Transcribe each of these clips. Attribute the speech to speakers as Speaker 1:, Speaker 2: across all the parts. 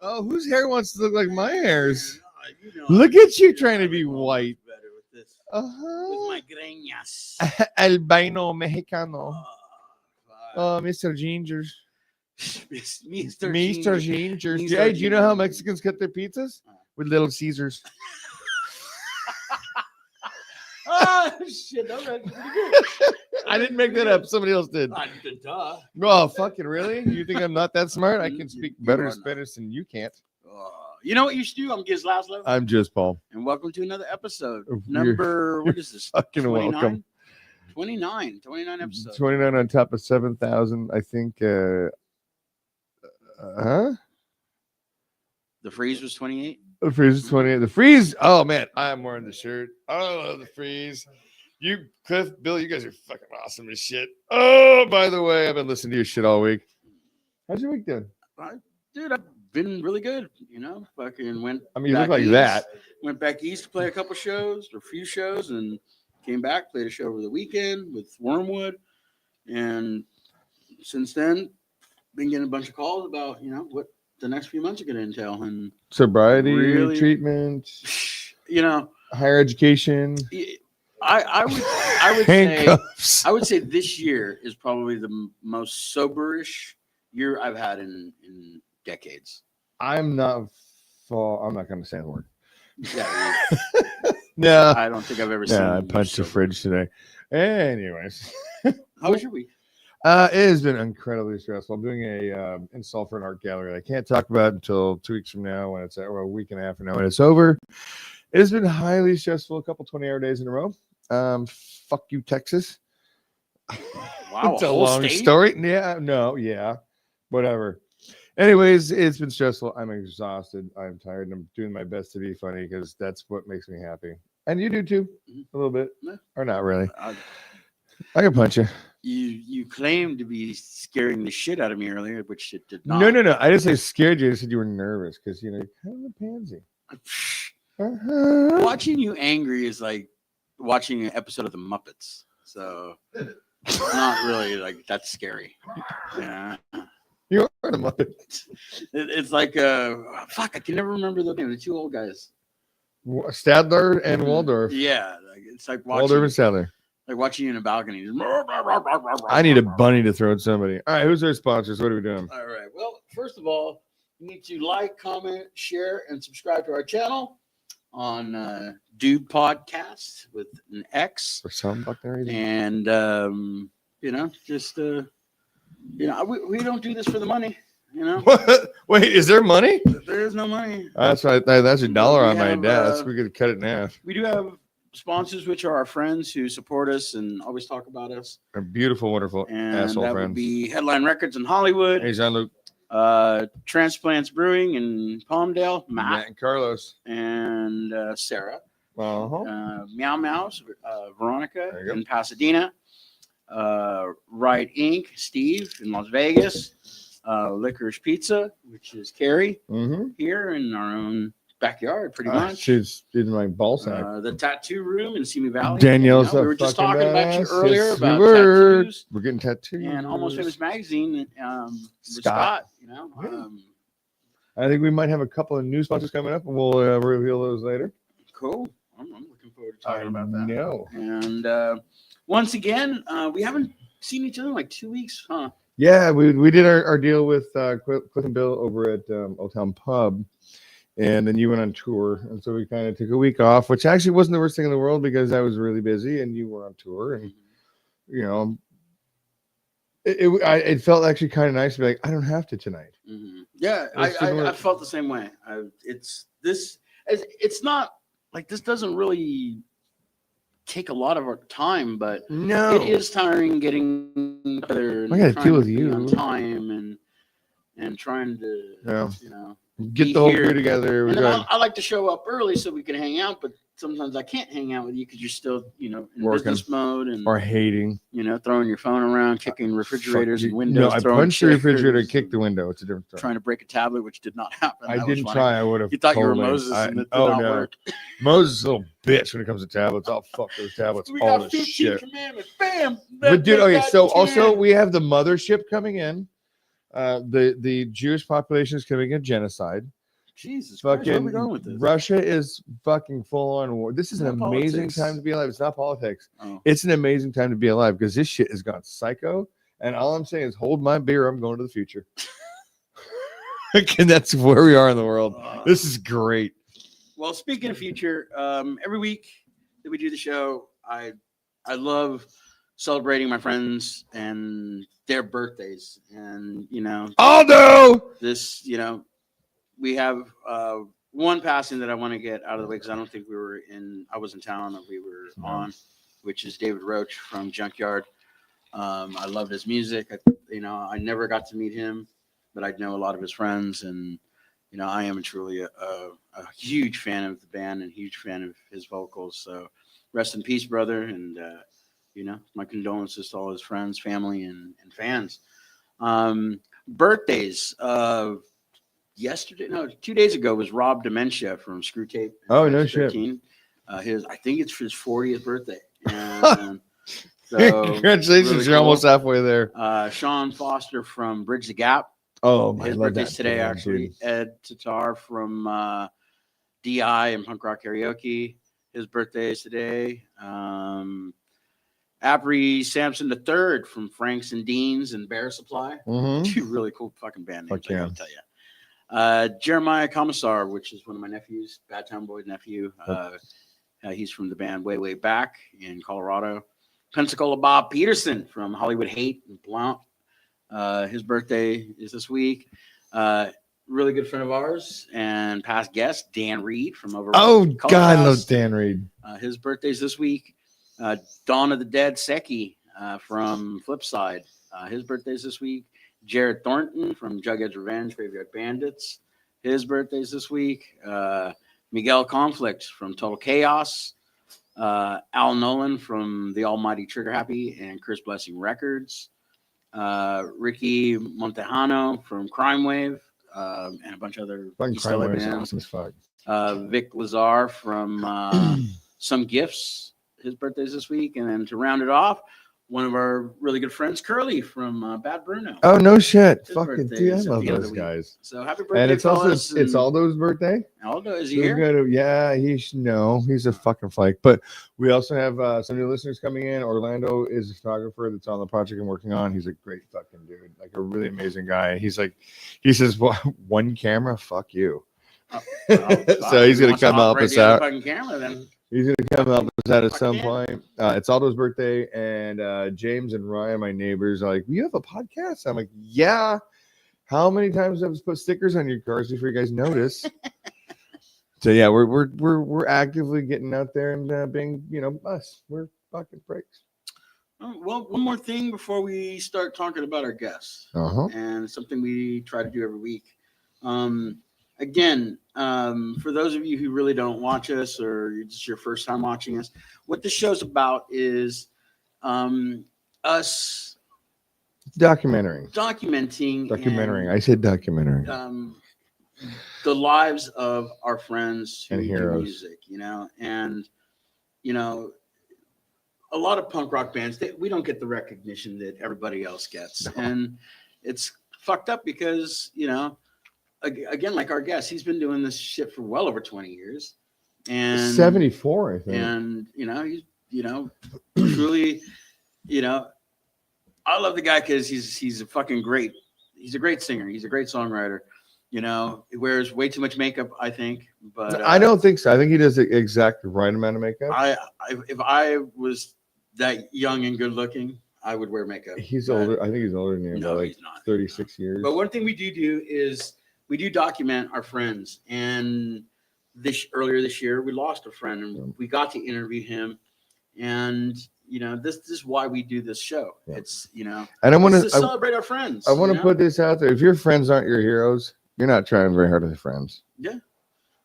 Speaker 1: Oh, whose hair wants to look like my hairs?
Speaker 2: You know,
Speaker 1: Look at you trying to be white.
Speaker 2: Better with this.
Speaker 1: Uh-huh.
Speaker 2: With my greñas.
Speaker 1: Albino Mexicano.
Speaker 2: Oh,
Speaker 1: Mr. Gingers.
Speaker 2: Mr.
Speaker 1: Gingers.
Speaker 2: Mr.
Speaker 1: Hey, do you know how
Speaker 2: Gingers.
Speaker 1: Mexicans cut their pizzas? With Little Caesars.
Speaker 2: Oh, shit. That was pretty good.
Speaker 1: I didn't make that up. Somebody else did.
Speaker 2: Duh.
Speaker 1: Oh, fucking really? You think I'm not that smart? I can speak better
Speaker 2: are
Speaker 1: Spanish than you can't.
Speaker 2: You know what you should do? I'm Gizz Lazlo.
Speaker 1: I'm just Paul.
Speaker 2: And welcome to another episode.
Speaker 1: You're
Speaker 2: What is this?
Speaker 1: Fucking
Speaker 2: 29?
Speaker 1: welcome.
Speaker 2: 29 episodes.
Speaker 1: 29 on top of 7,000. I think.
Speaker 2: The freeze was 28.
Speaker 1: The freeze is 28. The freeze. Oh man, I'm wearing the shirt. Oh, the freeze. You, Cliff, Bill, you guys are fucking awesome as shit. Oh, by the way, I've been listening to your shit all week. How's your week doing?
Speaker 2: Dude, I've been really good. You know, fucking went.
Speaker 1: I mean, you
Speaker 2: back
Speaker 1: look like
Speaker 2: east,
Speaker 1: that.
Speaker 2: Went back east to play a couple shows or a few shows, and came back, played a show over the weekend with Wormwood, and since then, been getting a bunch of calls about what the next few months are going to entail, and
Speaker 1: Sobriety,
Speaker 2: really,
Speaker 1: treatment,
Speaker 2: higher
Speaker 1: education.
Speaker 2: I would say this year is probably the most soberish year I've had in decades.
Speaker 1: I'm not going to say the word.
Speaker 2: Yeah.
Speaker 1: No.
Speaker 2: I don't think I've ever seen.
Speaker 1: I punched the fridge today. Anyways.
Speaker 2: How was your week?
Speaker 1: It has been incredibly stressful. I'm doing a install for an art gallery. I can't talk about it until 2 weeks from now when it's or a week and a half from now when it's over. It has been highly stressful. A couple 20-hour days in a row. Fuck you, Texas.
Speaker 2: Wow,
Speaker 1: it's a long story. Yeah, whatever. Anyways, it's been stressful. I'm exhausted. I'm tired. And I'm doing my best to be funny because that's what makes me happy. And you do too, a little bit, or not really. I can punch you.
Speaker 2: You claimed to be scaring the shit out of me earlier, which it did not.
Speaker 1: No. I didn't say scared you. I said you were nervous because you're kind of a pansy.
Speaker 2: Watching you angry is like watching an episode of the Muppets. So it's not really like that's scary. Yeah.
Speaker 1: You are the Muppet.
Speaker 2: It's like fuck, I can never remember the name. The two old guys.
Speaker 1: Stadler and Waldorf.
Speaker 2: Yeah, it's like watching
Speaker 1: Waldorf and Stadler.
Speaker 2: Like watching you in a balcony.
Speaker 1: I need a bunny to throw at somebody. All right, who's our sponsors? What are we doing?
Speaker 2: All right. Well, first of all, you need to like, comment, share, and subscribe to our channel on Dude Podcast with an X.
Speaker 1: Or some fuck there.
Speaker 2: And we don't do this for the money.
Speaker 1: What? Wait, is there money?
Speaker 2: There is no money.
Speaker 1: That's right. That's $1 on my desk. We could cut it in half.
Speaker 2: We do have sponsors, which are our friends who support us and always talk about us.
Speaker 1: Our beautiful, wonderful
Speaker 2: and
Speaker 1: asshole
Speaker 2: that
Speaker 1: friends.
Speaker 2: Would be Headline Records in Hollywood.
Speaker 1: Hey, Jean-Luc.
Speaker 2: Transplants Brewing in Palmdale. Matt
Speaker 1: and Carlos.
Speaker 2: And Sarah.
Speaker 1: Uh-huh.
Speaker 2: MEOWZ, Veronica in Pasadena. RIOT Inc., Steve in Las Vegas. Licorice Pizza, which is Carrie here in our own backyard, pretty much.
Speaker 1: She's in my ball sack.
Speaker 2: The tattoo room in Simi Valley.
Speaker 1: Danielle's
Speaker 2: we were just talking about you earlier
Speaker 1: yes,
Speaker 2: about tattoos.
Speaker 1: We're getting tattoos.
Speaker 2: And Almost Famous Magazine. Scott.
Speaker 1: I think we might have a couple of new sponsors coming up, and we'll reveal those later.
Speaker 2: Cool. I'm looking forward to talking about that.
Speaker 1: No.
Speaker 2: And once again, we haven't seen each other in like 2 weeks, huh?
Speaker 1: Yeah, we did our deal with Cliff and Bill over at Old Town Pub, and then you went on tour, and so we kind of took a week off, which actually wasn't the worst thing in the world because I was really busy and you were on tour, and it felt actually kind of nice to be like, I don't have to tonight.
Speaker 2: Yeah, I felt the same way. It's not like this doesn't really take a lot of our time, but
Speaker 1: no,
Speaker 2: it is tiring getting together.
Speaker 1: I got to deal with you
Speaker 2: on time and trying to
Speaker 1: get the whole crew together.
Speaker 2: And I like to show up early so we can hang out, but sometimes I can't hang out with you because you're still in
Speaker 1: working,
Speaker 2: business mode and
Speaker 1: or hating,
Speaker 2: throwing your phone around, kicking refrigerators and windows.
Speaker 1: No, I punched the refrigerator, kicked the window. It's a different story.
Speaker 2: Trying to break a tablet, which did not happen.
Speaker 1: I didn't try. I would have.
Speaker 2: You thought you were Moses, and it did not work.
Speaker 1: Moses is a little bitch when it comes to tablets. I'll fuck those tablets all the shit.
Speaker 2: Commandments. Bam.
Speaker 1: But dude, okay. So also we have the mothership coming in. The Jewish population is committing a genocide.
Speaker 2: Jesus Christ, where are we
Speaker 1: Fucking
Speaker 2: going with this?
Speaker 1: Russia is fucking full on war. This is an
Speaker 2: Not
Speaker 1: amazing
Speaker 2: politics.
Speaker 1: time to be alive. It's not politics.
Speaker 2: Oh.
Speaker 1: It's an amazing time to be alive because this shit has gone psycho. And all I'm saying is hold my beer. I'm going to the future. And that's where we are in the world. This is great.
Speaker 2: Well, speaking of future, every week that we do the show, I love celebrating my friends and their birthdays. And, you know,
Speaker 1: Aldo!
Speaker 2: this, you know, we have one passing that I want to get out of the way because I don't think I was in town and we were on, which is David Roach from Junkyard. I love his music. I never got to meet him, but I know a lot of his friends, and you know, I am truly a huge fan of the band and huge fan of his vocals. So, rest in peace, brother, and you know, my condolences to all his friends, family, and fans. Birthdays. 2 days ago was Rob Dementia from Screw Tape.
Speaker 1: Oh, no shit.
Speaker 2: I think it's his 40th birthday. And so
Speaker 1: congratulations,
Speaker 2: really
Speaker 1: you're almost halfway there.
Speaker 2: Sean Foster from Bridge the Gap.
Speaker 1: Oh,
Speaker 2: his birthday's today, actually. Dude. Ed Tatar from DI and Punk Rock Karaoke. His birthday is today. Apri Sampson III from Franks and Deans and Bear Supply. Two really cool fucking band names, I gotta tell you. Jeremiah Commissar, which is one of my nephews, Bad Town Boy's nephew. He's from the band way back in Colorado. Pensacola Bob Peterson from Hollywood Hate and Blount. His birthday is this week. Really good friend of ours and past guest, Dan Reed from over.
Speaker 1: Oh, God, I love Dan Reed.
Speaker 2: His birthday's this week. Dawn of the Dead Seki from Flipside. His birthday's this week. Jared Thornton from Jughead's Revenge, Graveyard Bandits. His birthday's this week. Miguel Conflict from Total Chaos. Al Nolan from The Almighty Trigger Happy and Chris Blessing Records. Ricky Montejano from Crime Wave and a bunch of other
Speaker 1: Crime Wave is awesome as fuck.
Speaker 2: Vic Lazar from Some Gifts. His birthday's this week. And then to round it off, one of our really good friends, Curly from Bad Bruno.
Speaker 1: Oh, no shit.
Speaker 2: His
Speaker 1: Fucking
Speaker 2: birthday
Speaker 1: dude, I
Speaker 2: is at
Speaker 1: love
Speaker 2: the end of
Speaker 1: those
Speaker 2: the week.
Speaker 1: guys.
Speaker 2: So happy birthday,
Speaker 1: And it's
Speaker 2: fellas,
Speaker 1: also it's Aldo's birthday.
Speaker 2: Aldo, is he
Speaker 1: So
Speaker 2: here?
Speaker 1: yeah, he's a fucking flake. But we also have some new listeners coming in. Orlando is a photographer that's on the project I'm working on. He's a great fucking dude, like a really amazing guy. He says, well, one camera, fuck you. So he's gonna come help us out.
Speaker 2: Camera, then.
Speaker 1: He's gonna come help us out at some point. It's Aldo's birthday, and James and Ryan, my neighbors, are like, "You have a podcast?" I'm like, "Yeah." How many times have I put stickers on your cars before you guys notice? So yeah, we're actively getting out there and being, you know, us. We're fucking breaks.
Speaker 2: Well, one more thing before we start talking about our guests, and something we try to do every week. Again, for those of you who really don't watch us or it's your first time watching us, what this show's about is us
Speaker 1: documenting.
Speaker 2: I
Speaker 1: said documentary.
Speaker 2: The lives of our friends who
Speaker 1: and
Speaker 2: do
Speaker 1: heroes.
Speaker 2: music, you know, and you know, a lot of punk rock bands, we don't get the recognition that everybody else gets, and it's fucked up because, you know, again, like our guest, he's been doing this shit for well over 20 years, and
Speaker 1: 74, I think.
Speaker 2: And you know, he's, you know, truly, you know, I love the guy because he's a fucking great. He's a great singer. He's a great songwriter. You know, he wears way too much makeup, I think. But
Speaker 1: I don't think so. I think he does the exact right amount of makeup.
Speaker 2: If I was that young and good looking, I would wear makeup.
Speaker 1: He's older. I think he's older than you.
Speaker 2: No,
Speaker 1: like
Speaker 2: he's not.
Speaker 1: 36 years.
Speaker 2: But one thing we do is we do document our friends. And earlier this year, we lost a friend, and we got to interview him. And you know, this is why we do this show. Yeah. It's, you know, and I want to celebrate our friends.
Speaker 1: I want to put this out there. If your friends aren't your heroes, you're not trying very hard with your friends.
Speaker 2: Yeah.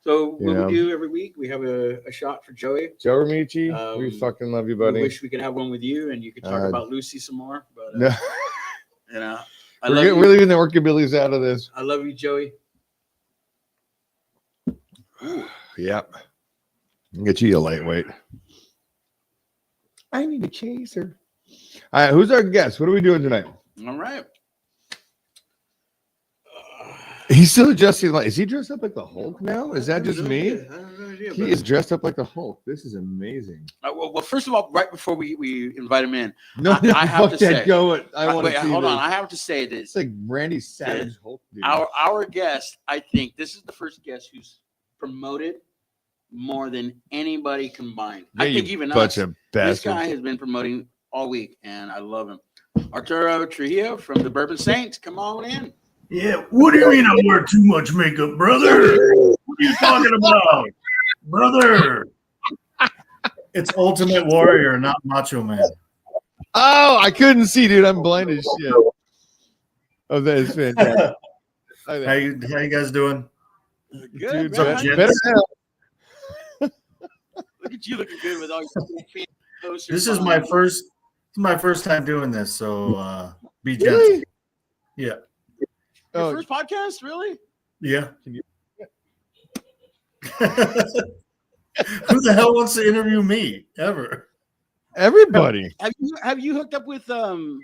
Speaker 2: So what we do every week, we have a shot for Joey.
Speaker 1: Joe Ramici, we fucking love you, buddy.
Speaker 2: We wish we could have one with you, and you could talk about Lucy some more. But
Speaker 1: no.
Speaker 2: You know,
Speaker 1: we're leaving the workabillies out of this.
Speaker 2: I love you, Joey.
Speaker 1: Yep. I'll get you a lightweight. I need a chaser. All right, who's our guest? What are we doing tonight?
Speaker 2: All right.
Speaker 1: He's still adjusting. Like, is he dressed up like the Hulk now? Is that just me?
Speaker 2: I have no idea.
Speaker 1: He is dressed up like the Hulk. This is amazing.
Speaker 2: Well, first of all, right before we invite him in,
Speaker 1: No,
Speaker 2: I have
Speaker 1: fuck
Speaker 2: to
Speaker 1: that.
Speaker 2: say,
Speaker 1: Go it. I want
Speaker 2: wait,
Speaker 1: to see
Speaker 2: hold
Speaker 1: this.
Speaker 2: on. I have to say this.
Speaker 1: It's like Randy Savage Hulk. Dude.
Speaker 2: Our guest, I think this is the first guest who's promoted more than anybody combined.
Speaker 1: Yeah,
Speaker 2: I think even
Speaker 1: bunch
Speaker 2: us.
Speaker 1: of
Speaker 2: This
Speaker 1: bastards.
Speaker 2: guy has been promoting all week, and I love him. Arturo Trujillo from the Bourbon Saints, come on in.
Speaker 3: Yeah, what do you mean I wear too much makeup, brother? What are you talking about, brother? It's Ultimate Warrior, not Macho Man.
Speaker 1: Oh, I couldn't see, dude. I'm blind as shit. Oh, that is fantastic.
Speaker 3: How you guys doing?
Speaker 2: Good,
Speaker 1: Dude,
Speaker 2: man.
Speaker 1: better now.
Speaker 2: Look at you looking good with all your fan posters.
Speaker 3: This is my first time doing this, so be gentle.
Speaker 1: Really?
Speaker 3: Yeah.
Speaker 2: Your
Speaker 1: Oh,
Speaker 2: first podcast, really?
Speaker 3: Yeah.
Speaker 1: Can you-
Speaker 3: Who the hell wants to interview me ever?
Speaker 1: everybody.
Speaker 2: Have you hooked up with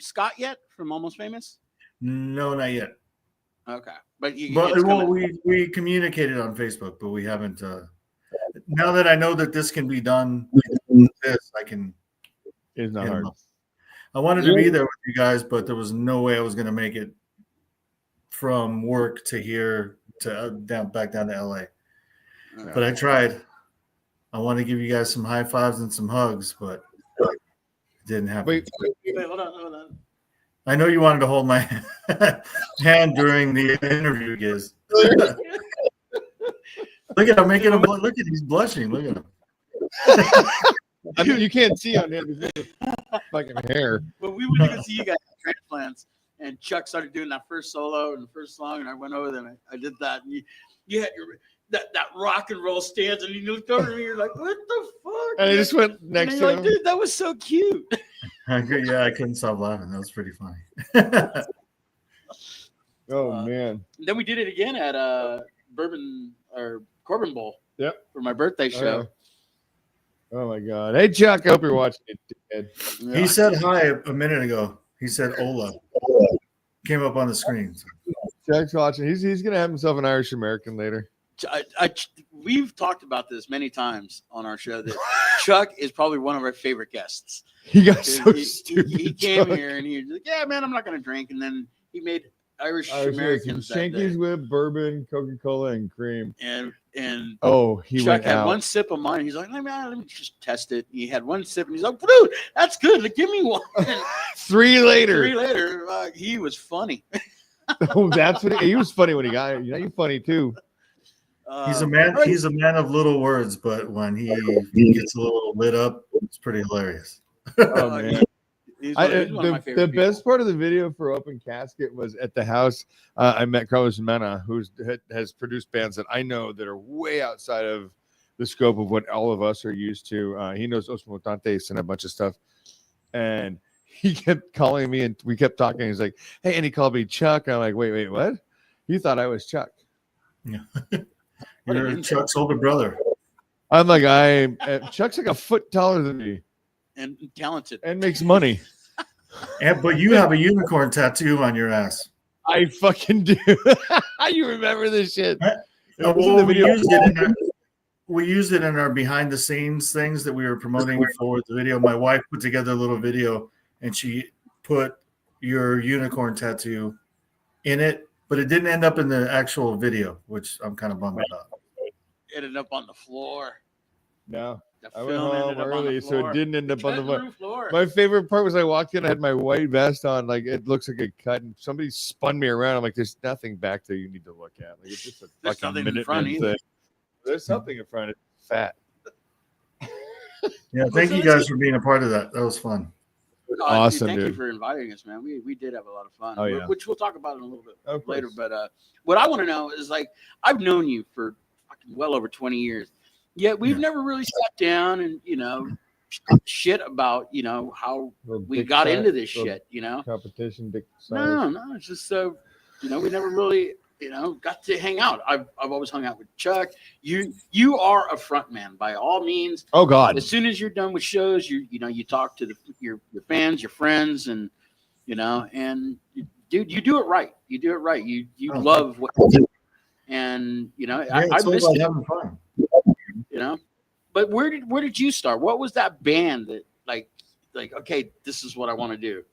Speaker 2: Scott yet from Almost Famous?
Speaker 3: No, not yet.
Speaker 2: Okay, but
Speaker 3: We communicated on Facebook, but we haven't. Now that I know that this can be done, I can.
Speaker 1: It's not
Speaker 3: hit 'em
Speaker 1: hard.
Speaker 3: up. I wanted to be there with you guys, but there was no way I was going to make it from work to here to back down to LA. But I tried. I want to give you guys some high fives and some hugs, but it didn't happen.
Speaker 1: Wait,
Speaker 2: Wait, hold on.
Speaker 3: I know you wanted to hold my hand during the interview, Gizz. Look at him making him. Look at he's blushing. Look at him.
Speaker 1: I mean, you can't see on him his fucking hair.
Speaker 2: But we went to go see you guys at Transplants, and Chuck started doing that first solo and the first song, and I went over there and I did that. And you had your that rock and roll stance, and you looked over to me, you're like, "What the fuck?"
Speaker 1: And I just went
Speaker 2: and
Speaker 1: next
Speaker 2: you're
Speaker 1: to
Speaker 2: like,
Speaker 1: him.
Speaker 2: "Dude, that was so cute."
Speaker 3: Yeah, I couldn't stop laughing. That was pretty funny.
Speaker 1: Oh man.
Speaker 2: Then we did it again at Bourbon or Corbin Bowl.
Speaker 1: Yep.
Speaker 2: For my birthday show.
Speaker 1: Oh my god. Hey Chuck, I hope you're watching it, dickhead.
Speaker 2: Yeah.
Speaker 3: He said hi a minute ago. He said "Ola." Came up on the screen.
Speaker 1: Chuck's watching. He's gonna have himself an Irish American later.
Speaker 2: We've talked about this many times on our show that Chuck is probably one of our favorite guests.
Speaker 1: He got so
Speaker 2: He
Speaker 1: stupid.
Speaker 2: came
Speaker 1: Chuck.
Speaker 2: here and he was like, "Yeah, man, I'm not going to drink." And then he made Irish
Speaker 1: Irish
Speaker 2: Americans that
Speaker 1: Shanky's
Speaker 2: day.
Speaker 1: with bourbon, Coca-Cola, and cream.
Speaker 2: And
Speaker 1: Oh, he
Speaker 2: Chuck
Speaker 1: went
Speaker 2: had
Speaker 1: out.
Speaker 2: one sip of mine. He's like, let me just test it. He had one sip and he's like, "Dude, that's good. Like, give me one." And
Speaker 1: 3 later.
Speaker 2: 3 later, he was funny.
Speaker 1: Oh, that's what he was funny when he got it. You know, you're funny too.
Speaker 3: He's a man. He's a man of little words, but when he gets a little lit up, it's pretty hilarious.
Speaker 1: Oh man.
Speaker 2: He's one of my favorite
Speaker 1: The
Speaker 2: people.
Speaker 1: best part of the video for Open Casket was at the house. I met Carlos Mena, who has produced bands that I know that are way outside of the scope of what all of us are used to. He knows Os Mutantes and a bunch of stuff. And he kept calling me and we kept talking. He's like, "Hey," and he called me Chuck. And I'm like, wait, what? You thought I was Chuck.
Speaker 3: Yeah. You're Chuck's older brother.
Speaker 1: I'm like, Chuck's like a foot taller than me
Speaker 2: and talented.
Speaker 1: and makes money.
Speaker 3: But you have a unicorn tattoo on your ass.
Speaker 1: I fucking do. You remember this shit?
Speaker 3: Well, we used it in our behind the scenes things that we were promoting for the video. My wife put together a little video and she put your unicorn tattoo in it, but it didn't end up in the actual video, which I'm kind of bummed about.
Speaker 2: Ended up on the floor.
Speaker 1: No.
Speaker 2: The
Speaker 1: I went
Speaker 2: film
Speaker 1: home
Speaker 2: ended up on
Speaker 1: early,
Speaker 2: the
Speaker 1: so
Speaker 2: floor.
Speaker 1: it didn't end up on the
Speaker 2: Cutting room floor.
Speaker 1: My favorite part was I walked in, I had my white vest on, like it looks like a cut, and somebody spun me around. I'm like, "There's nothing back there you need to look at. Like it's just a
Speaker 2: There's
Speaker 1: fucking
Speaker 2: nothing in
Speaker 1: minute
Speaker 2: front
Speaker 1: thing.
Speaker 2: either.
Speaker 1: There's something in front. It's fat."
Speaker 3: Yeah, thank you guys for being a part of that. That was fun.
Speaker 1: Awesome,
Speaker 2: Thank you
Speaker 1: dude.
Speaker 2: for inviting us, man. We did have a lot of fun.
Speaker 1: Oh, yeah.
Speaker 2: Which we'll talk about in a little bit
Speaker 1: Of
Speaker 2: later.
Speaker 1: course.
Speaker 2: But what I want to know is, like, I've known you for fucking well over 20 years, yet we've never really sat down and shit about how we
Speaker 1: Big
Speaker 2: got
Speaker 1: fat
Speaker 2: into this
Speaker 1: little
Speaker 2: shit.
Speaker 1: competition. Big size.
Speaker 2: No, it's just so we never really got to hang out. I've always hung out with Chuck. You are a front man by all means.
Speaker 1: Oh God.
Speaker 2: As soon as you're done with shows, you talk to your fans, your friends, and and you dude, you do it right. You do it right. You
Speaker 3: Oh,
Speaker 2: love what you do. And
Speaker 3: Yeah,
Speaker 2: I
Speaker 3: it's all
Speaker 2: missed
Speaker 3: about
Speaker 2: it,
Speaker 3: having fun.
Speaker 2: But where did you start? What was that band that like okay, this is what I want to do?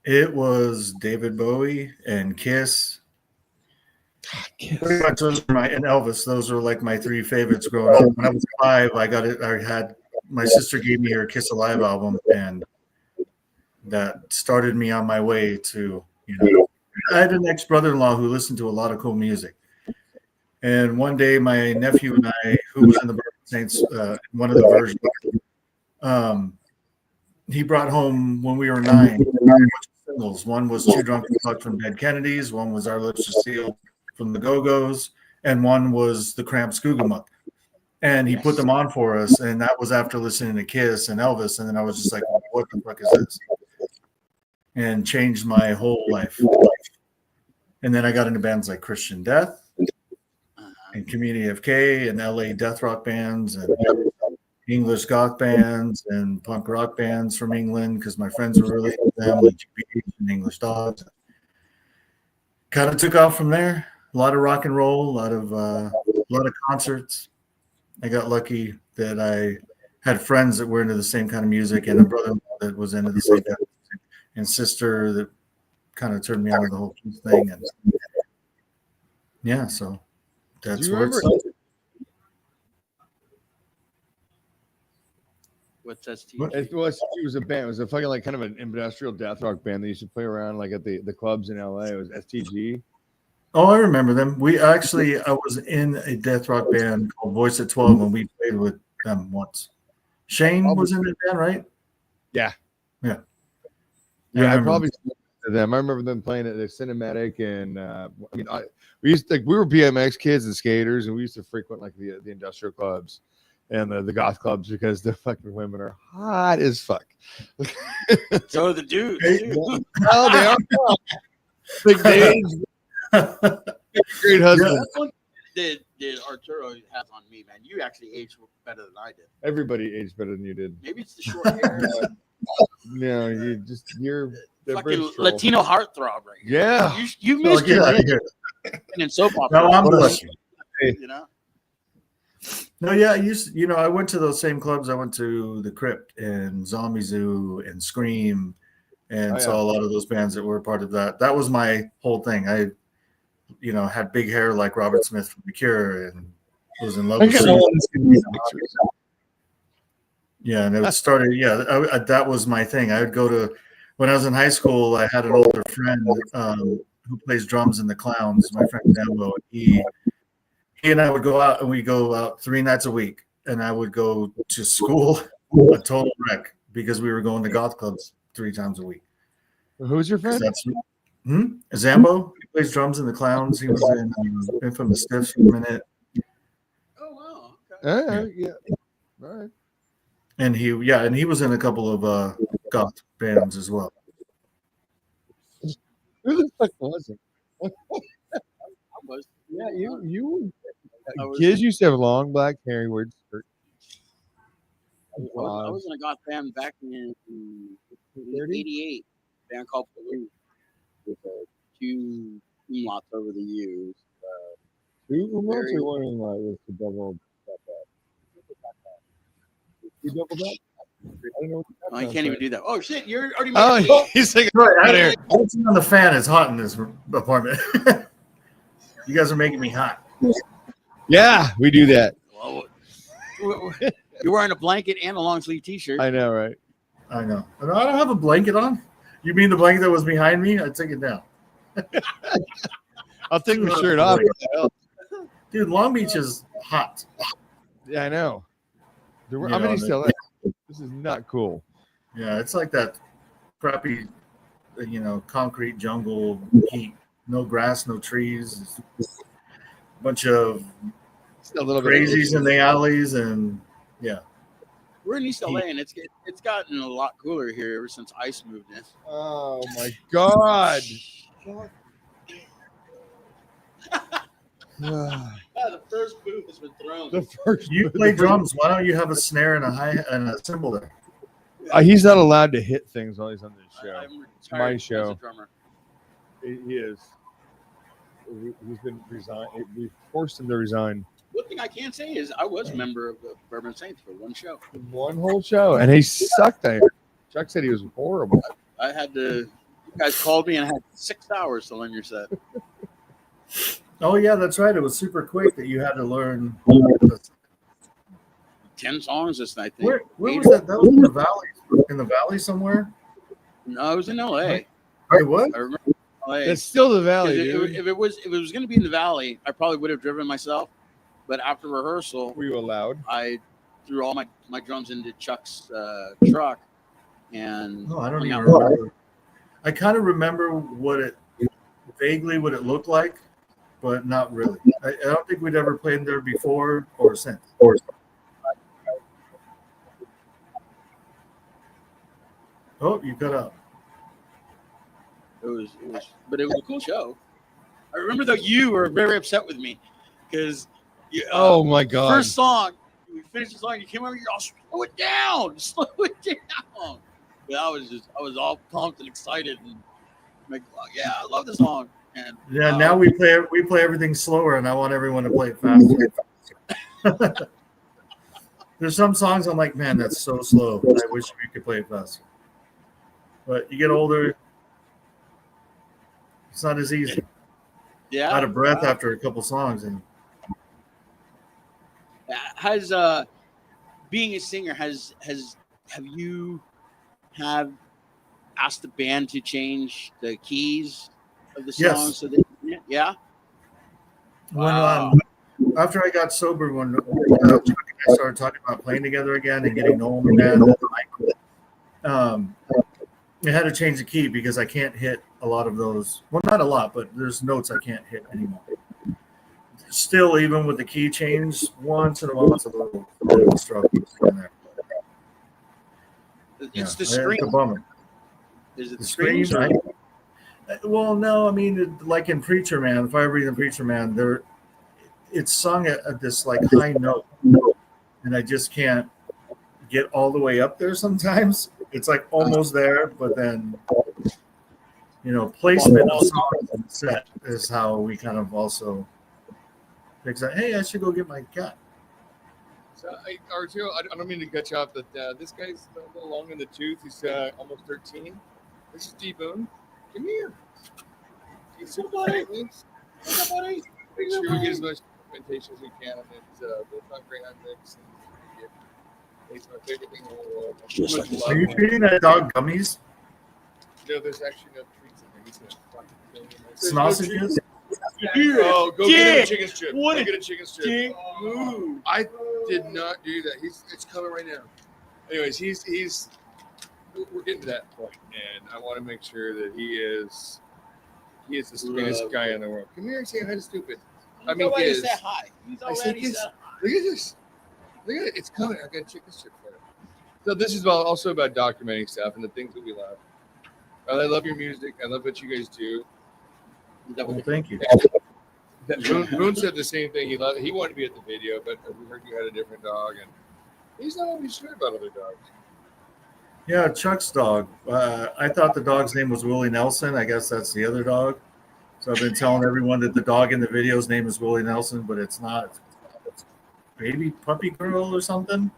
Speaker 3: It was David Bowie and Kiss. Pretty much those are and Elvis. Those were like my three favorites growing up. When I was 5, I got it. I had my sister gave me her Kiss Alive album, and that started me on my way to, I had an ex-brother-in-law who listened to a lot of cool music. And one day my nephew and I, who was in the Bourbon Saints, one of the versions, he brought home when we were 9 singles. One was Too Drunk to Fuck from Dead Kennedys, one was Our Lips Are Sealed from the Go-Go's, and one was the Cramps Googamuck. And he put them on for us, and that was after listening to Kiss and Elvis. And then I was just like, what the fuck is this? And changed my whole life. And then I got into bands like Christian Death and Community of K and LA death rock bands and English goth bands and punk rock bands from England because my friends were really into them, like GBH and English Dogs. Kind of took off from there. A lot of rock and roll, a lot of concerts. I got lucky that I had friends that were into the same kind of music and a brother that was into the same kind of music and sister that kind of turned me on to the whole thing. And yeah, so that's where it started.
Speaker 2: What's STG?
Speaker 1: It was a band. It was a fucking like kind of an industrial death rock band that used to play around like at the clubs in LA. It was STG.
Speaker 3: Oh, I remember them. I was in a death rock band called Voice at 12 when we played with them once. Shane was in that band, right?
Speaker 1: Yeah.
Speaker 3: Yeah.
Speaker 1: Yeah, I probably them. I remember them playing at the Cinematic, and we were BMX kids and skaters, and we used to frequent like the industrial clubs and the goth clubs because the fucking women are hot as fuck.
Speaker 2: So are the dudes.
Speaker 1: Oh, they are. Big names. Great husband.
Speaker 2: Yeah. That's one that Arturo has on me, man. You actually aged better than I did.
Speaker 1: Everybody aged better than you did.
Speaker 2: Maybe it's the short hair.
Speaker 1: No, you're
Speaker 2: fucking Latino heartthrob right here.
Speaker 1: Yeah.
Speaker 2: You missed your in soap opera.
Speaker 3: No, I'm blushing. No, yeah, I went to those same clubs. I went to the Crypt and Zombie Zoo and Scream and saw a lot of those bands that were a part of that. That was my whole thing. I had big hair like Robert Smith from The Cure and was in love with Yeah, and it started, that was my thing. I would go to, when I was in high school, I had an older friend who plays drums in the Clowns, my friend Zambo. He and I would go out, and we go out 3 nights a week, and I would go to school a total wreck because we were going to goth clubs 3 times a week.
Speaker 1: Who's your friend?
Speaker 3: Zambo. He plays drums in the Clowns. He was in Infamous Stiffs for a minute.
Speaker 2: Oh wow! Okay.
Speaker 1: Yeah. All right.
Speaker 3: And he was in a couple of goth bands as well.
Speaker 1: Who the fuck was it?
Speaker 2: I was.
Speaker 1: Yeah, you. Gizz used to have long black hair. Weird skirt.
Speaker 2: I was in a goth band back in 88. A band called Blue with 2 umlauts over the U's.
Speaker 1: 2 umlauts or 1 umlaut with the double. You double that? I don't know.
Speaker 2: Oh, you can't even do that. Oh shit! You're already.
Speaker 1: Oh, he's like,
Speaker 3: right. I'm sitting on the fan. It's hot in this apartment. You guys are making me hot.
Speaker 1: Yeah, we do that.
Speaker 2: Well, you're wearing a blanket and a long sleeve T-shirt.
Speaker 1: I know, right?
Speaker 3: I know. I don't have a blanket on. You mean the blanket that was behind me? I'd take it down.
Speaker 1: I'll take the shirt off.
Speaker 3: Dude, Long Beach is hot.
Speaker 1: Yeah, I know. I'm in East LA. This is not cool.
Speaker 3: Yeah, it's like that crappy, concrete jungle heat. No grass, no trees. A bunch of crazies in the alleys, and
Speaker 2: we're in East LA, and it's gotten a lot cooler here ever since ice moved in.
Speaker 1: Oh my god!
Speaker 2: The first boot has been thrown.
Speaker 3: You play drums. Why don't you have a snare and a cymbal there?
Speaker 1: He's not allowed to hit things while he's on this show.
Speaker 2: I'm
Speaker 1: my show.
Speaker 2: as a drummer.
Speaker 1: He is. He's been resigned. We forced him to resign.
Speaker 2: One thing I can say is I was a member of the Bourbon Saints for one show.
Speaker 1: One whole show, and he sucked there. Chuck said he was horrible.
Speaker 2: I had to. You guys called me and I had 6 hours to learn your set.
Speaker 3: Oh yeah, that's right. It was super quick that you had to learn.
Speaker 2: 10 songs this night. I think.
Speaker 3: Where was that? That was in the valley. In the valley somewhere.
Speaker 2: No, it was in LA.
Speaker 3: It was.
Speaker 2: I remember LA.
Speaker 1: It's still the valley,
Speaker 2: If it was going to be in the valley, I probably would have driven myself. But after rehearsal,
Speaker 1: Were you allowed?
Speaker 2: I threw all my drums into Chuck's truck, and
Speaker 3: No, I don't
Speaker 2: hung
Speaker 3: even
Speaker 2: out.
Speaker 3: remember. I kind of remember vaguely what it looked like, but not really. I don't think we'd ever played there before or since. Oh, you cut out.
Speaker 2: It was, but it was a cool show. I remember though you were very upset with me because
Speaker 1: Oh my God!
Speaker 2: first song we finished the song, you came over, you're all slow it down. But I was all pumped and excited and like, yeah, I love the song. And
Speaker 3: Yeah, now we play everything slower, and I want everyone to play it faster. There's some songs I'm like, man, that's so slow. I wish we could play it faster. But you get older, it's not as easy.
Speaker 2: yeah,
Speaker 3: Out of breath after a couple songs, and
Speaker 2: has being a singer have you asked the band to change the keys of the
Speaker 3: Yes.
Speaker 2: songs so that yeah
Speaker 3: when after I got sober, when Chuck and I started talking about playing together again and getting Noel in the band, I had to change the key because I can't hit a lot of those. Well, not a lot, but there's notes I can't hit anymore. Still, even with the key change, once in a while, it's a little struggle in there.
Speaker 2: it's the
Speaker 3: It's
Speaker 2: scream.
Speaker 3: a bummer.
Speaker 2: Is it
Speaker 3: The
Speaker 2: the scream?
Speaker 3: scream. Well, no, I mean, like in Preacher Man, Fire Breathing Preacher Man, it's sung at this like high note, and I just can't get all the way up there sometimes. It's like almost there, but then, placement of songs in the set is how we kind of also fix that. Hey, I should go get my cat.
Speaker 1: So, Arturo, I don't mean to cut you off, but this guy's a little long in the tooth. He's almost 13. This is D-Boone. Come here. He's so buddy. Buddy. Make sure we get as much documentation as we can. And it's both on great on mix. It's my favorite thing in the world.
Speaker 2: Just like
Speaker 3: Are you feeding that dog gummies?
Speaker 1: No, there's actually no treats in there. He's gonna fucking kill me.
Speaker 3: Sausages?
Speaker 1: Oh, go get him a chicken strip.
Speaker 2: What
Speaker 1: Go
Speaker 2: a
Speaker 1: get a chicken strip.
Speaker 2: dick
Speaker 1: Oh, I did not do that. It's coming right now. Anyways, he's we're getting to that point, and I want to make sure that he is the sweetest guy in the world. Come here and say hi to Stupid. I mean,
Speaker 2: Nobody
Speaker 1: Gizz.
Speaker 2: said hi. He's
Speaker 1: I said
Speaker 2: already
Speaker 1: Gizz.
Speaker 2: said hi.
Speaker 1: Look at this. Look at it. It's coming. I got a chicken strip for him. So this is also about documenting stuff and the things that we love. I love your music. I love what you guys do.
Speaker 3: Well, thank you.
Speaker 1: Boone said the same thing. He wanted to be at the video, but we heard you had a different dog, and he's not always sure about other dogs.
Speaker 3: Yeah, Chuck's dog. I thought the dog's name was Willie Nelson. I guess that's the other dog. So I've been telling everyone that the dog in the video's name is Willie Nelson, but it's not. It's Baby Puppy Girl or something.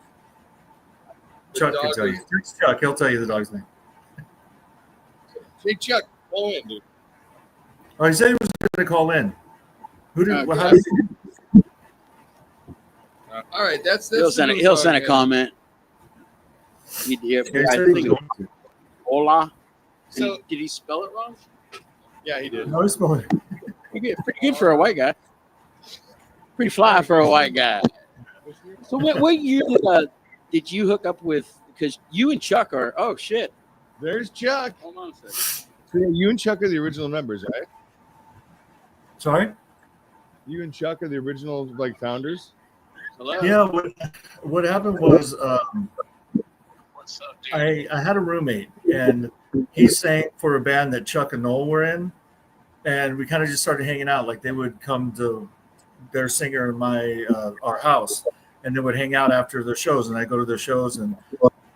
Speaker 3: Chuck can tell you. It's Chuck. He'll tell you the dog's name.
Speaker 1: Hey, Chuck, call in, dude.
Speaker 3: Oh, he said he was going to call in. Who did?
Speaker 2: Okay.
Speaker 3: How did he,
Speaker 1: All right, that's
Speaker 2: He'll send a comment.
Speaker 3: he said he was going to.
Speaker 2: Hola.
Speaker 1: So-
Speaker 2: Did he spell it wrong?
Speaker 1: Yeah, he did.
Speaker 3: No, he's going.
Speaker 2: Pretty good for a white guy. Pretty fly for a white guy. So what year did you hook up with? Because you and Chuck are. Oh shit!
Speaker 1: There's Chuck.
Speaker 2: Hold on a second.
Speaker 1: Yeah, you and Chuck are the original members, right?
Speaker 3: Sorry?
Speaker 1: You and Chuck are the original founders.
Speaker 2: Hello.
Speaker 3: Yeah, what happened was
Speaker 2: What's up, dude?
Speaker 3: I had a roommate, and he sang for a band that Chuck and Noel were in, and we kind of just started hanging out. Like they would come to their singer in our house, and they would hang out after their shows, and I'd go to their shows, and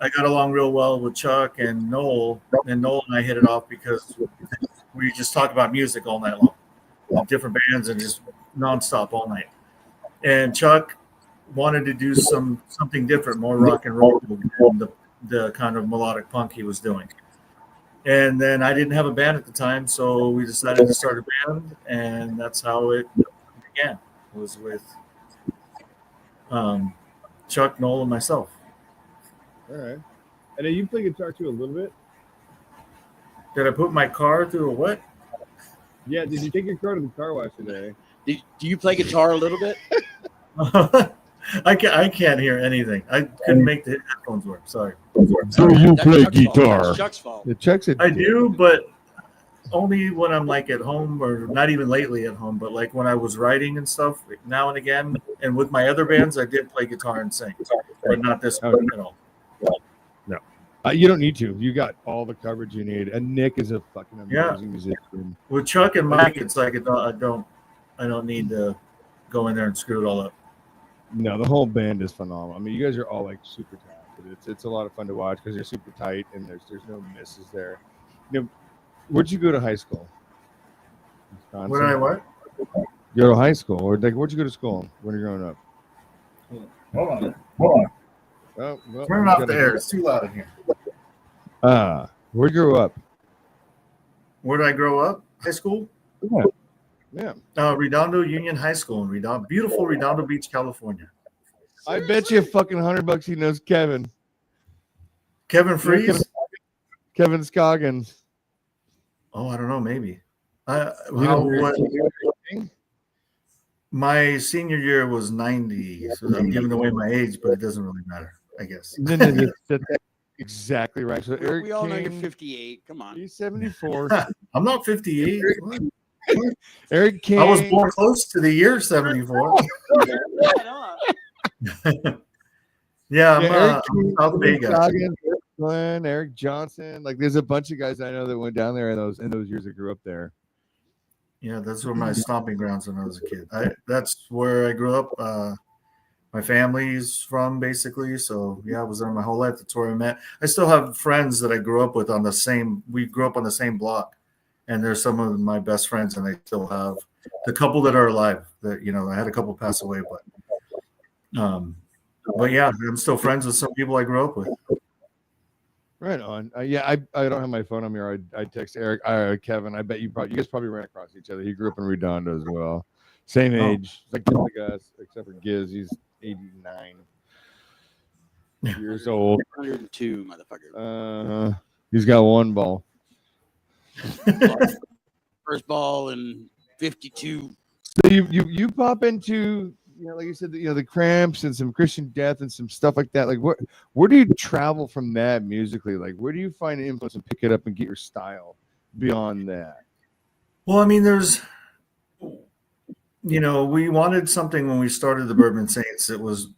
Speaker 3: I got along real well with Chuck and Noel, and I hit it off because where you just talk about music all night long, different bands, and just nonstop all night. And Chuck wanted to do something different, more rock and roll than the kind of melodic punk he was doing. And then I didn't have a band at the time, so we decided to start a band, and that's how it began. It was with Chuck, Noel, and myself.
Speaker 1: All right. And then you play guitar too a little bit?
Speaker 3: Did I put my car through a what?
Speaker 1: Yeah, did you take your car to the car wash today?
Speaker 2: Do you play guitar a little bit?
Speaker 3: I can't hear anything. I couldn't make the headphones work. Sorry.
Speaker 1: So you
Speaker 2: That's
Speaker 1: play
Speaker 2: Chuck's fault.
Speaker 1: guitar?
Speaker 2: That's Chuck's fault.
Speaker 1: The Chuck's
Speaker 3: I do, but only when I'm like at home, or not even lately at home, but like when I was writing and stuff, like now and again. And with my other bands, I did play guitar and sing, but not this one at all.
Speaker 1: No. You don't need to. You got all the coverage you need. And Nick is a fucking amazing musician.
Speaker 3: With Chuck and Mike, it's like I don't need to go in there and screw it all up.
Speaker 1: No, the whole band is phenomenal. I mean, you guys are all like super talented. It's a lot of fun to watch because you're super tight and there's no misses there. You know, where'd you go to high school? Wisconsin?
Speaker 3: Where did I what?
Speaker 1: Go to high school, or like where'd you go to school when you're growing up?
Speaker 3: Hold on.
Speaker 1: Oh, well,
Speaker 3: Turn off the air. It's too loud in here.
Speaker 1: Where'd you grow up?
Speaker 3: Where did I grow up? High school?
Speaker 1: Yeah.
Speaker 3: Redondo Union High School in beautiful Redondo Beach, California.
Speaker 1: I bet you fucking $100 he knows Kevin.
Speaker 3: Kevin Freeze?
Speaker 1: Kevin Scoggins.
Speaker 3: Oh, I don't know. Maybe.
Speaker 1: You
Speaker 3: My senior year was 90, so I'm giving away my age, but it doesn't really matter, I guess.
Speaker 1: No, that's exactly right. So Eric,
Speaker 2: We all know you're 58. Come on.
Speaker 1: He's 74.
Speaker 3: I'm not 58.
Speaker 1: Eric King.
Speaker 3: I was born close to the year 74. Yeah, I'm South Bay guy.
Speaker 1: Eric Glenn, Eric Johnson. Like, there's a bunch of guys I know that went down there in those years that grew up there.
Speaker 3: Yeah, that's where my stomping grounds when I was a kid. That's where I grew up. My family's from, basically. So yeah, I was there my whole life. That's where I met. I still have friends that I grew up with we grew up on the same block, and they're some of my best friends, and I still have the couple that are alive. That I had a couple pass away, but yeah, I'm still friends with some people I grew up with.
Speaker 1: Right on. Yeah, I don't have my phone on me, or I text Eric, Kevin. I bet you guys probably ran across each other. He grew up in Redondo as well. Same age, like us, except for Gizz. He's 89 years old.
Speaker 2: 102, motherfucker.
Speaker 1: He's got one ball.
Speaker 2: First ball in 52.
Speaker 1: So you pop into, like you said, the Cramps and some Christian Death and some stuff like that. Like, where do you travel from that musically? Like, where do you find an influence and pick it up and get your style beyond that?
Speaker 3: Well, I mean, there's, we wanted something when we started the Bourbon Saints. It was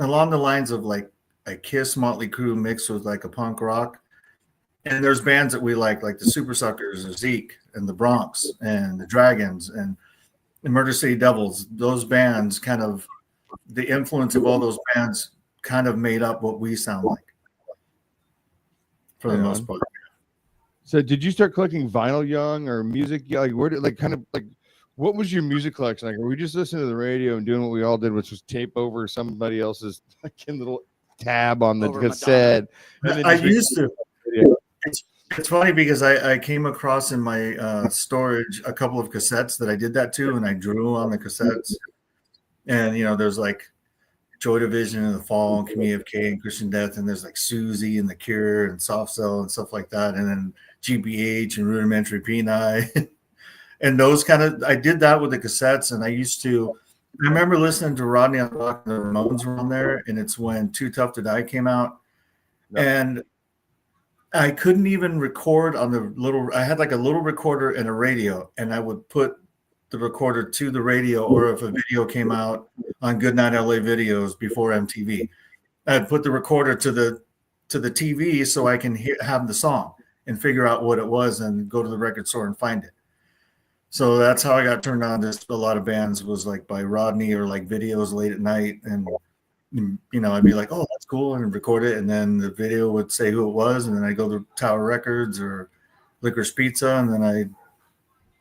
Speaker 3: along the lines of like a Kiss, Motley Crue mixed with like a punk rock. And there's bands that we like the Super Suckers, and Zeke, and the Bronx, and the Dragons, and the Murder City Devils. Those bands kind of, the influence of all those bands kind of made up what we sound like for the most part.
Speaker 1: So did you start collecting vinyl young, or music? Like, where did, what was your music collection like? Were we just listening to the radio and doing what we all did, which was tape over somebody else's little tab on the cassette?
Speaker 3: I used to. It's funny because I came across in my storage a couple of cassettes that I did that to, and I drew on the cassettes. And there's like Joy Division and the Fall and Community of K and Christian Death, and there's like Susie and the Cure and Soft Cell and stuff like that, and then GBH and Rudimentary Peni. And those I did that with the cassettes. And I remember listening to Rodney on the Block, and the Ramones were on there, and it's when Too Tough to Die came out. No. And I couldn't even record on I had like a little recorder and a radio, and I would put the recorder to the radio, or if a video came out on Goodnight LA Videos before MTV, I'd put the recorder to the TV so I can have the song and figure out what it was and go to the record store and find it. So that's how I got turned on to a lot of bands, was like by Rodney, or like videos late at night. And I'd be like, oh, that's cool, and record it. And then the video would say who it was. And then I'd go to Tower Records or Licorice Pizza. And then I'd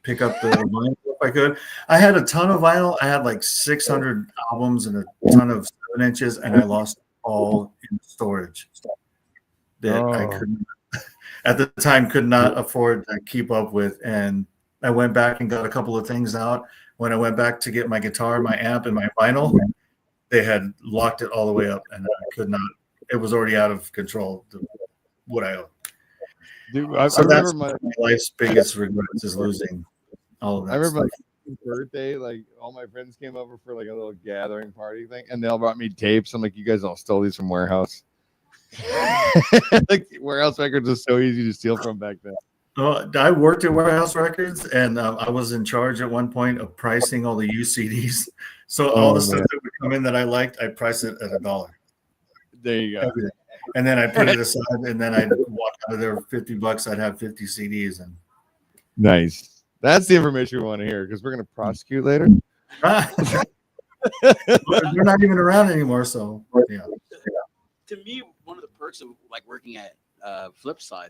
Speaker 3: pick up the vinyl if I could. I had a ton of vinyl. I had like 600 albums and a ton of 7 inches, and I lost all in storage that I couldn't at the time could not afford to keep up with. And I went back and got a couple of things out. When I went back to get my guitar, my amp, and my vinyl, they had locked it all the way up, and I could not. It was already out of control. What I own.
Speaker 1: Dude,
Speaker 3: So
Speaker 1: I remember
Speaker 3: that's
Speaker 1: my
Speaker 3: life's biggest regret is losing all of that.
Speaker 1: I remember
Speaker 3: stuff.
Speaker 1: my birthday, like all my friends came over for like a little gathering party thing, and they all brought me tapes. I'm like, you guys all stole these from Warehouse. Like Warehouse Records was so easy to steal from back then.
Speaker 3: I worked at Warehouse Records, and I was in charge at one point of pricing all the used CDs. So all the stuff that would come in that I liked, I priced it at $1.
Speaker 1: There you go.
Speaker 3: Everything. And then I put it aside, and then I'd walk out of there with $50. I'd have 50 CDs. And
Speaker 1: Nice. That's the information we want to hear because we're going to prosecute later.
Speaker 3: they're not even around anymore. So yeah.
Speaker 2: To me, one of the perks of like working at Flipside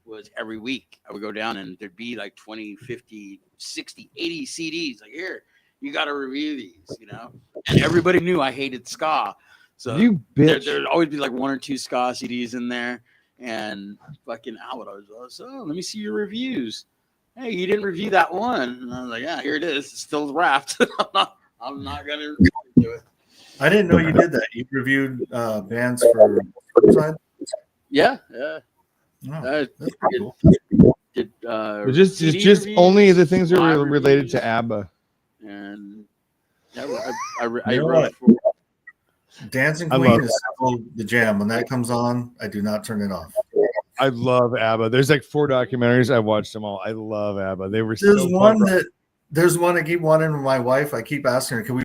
Speaker 2: was every week I would go down and there'd be like 20, 50, 60, 80 CDs. Like, here, you got to review these, you know? And everybody knew I hated ska. So
Speaker 1: You bitch.
Speaker 2: there'd always be like 1 or 2 ska CDs in there. And fucking I would always, let me see your reviews. Hey, you didn't review that one. And I was like, yeah, here it is. It's still wrapped. I'm not going to do it.
Speaker 3: I didn't know you did that. You reviewed bands for Flipside?
Speaker 2: Yeah, yeah.
Speaker 3: Oh,
Speaker 2: That's
Speaker 3: cool.
Speaker 1: Just only the things that were related to ABBA.
Speaker 2: And yeah, I
Speaker 3: You know
Speaker 2: wrote
Speaker 3: what?
Speaker 2: for
Speaker 3: Dancing
Speaker 1: I
Speaker 3: Queen
Speaker 1: love
Speaker 3: is the jam. When that comes on, I do not turn it off.
Speaker 1: I love ABBA. There's like 4 documentaries. I watched them all. I love ABBA. They were
Speaker 3: There's
Speaker 1: so
Speaker 3: one
Speaker 1: punk rock.
Speaker 3: there's one I keep wanting with my wife. I keep asking her, can we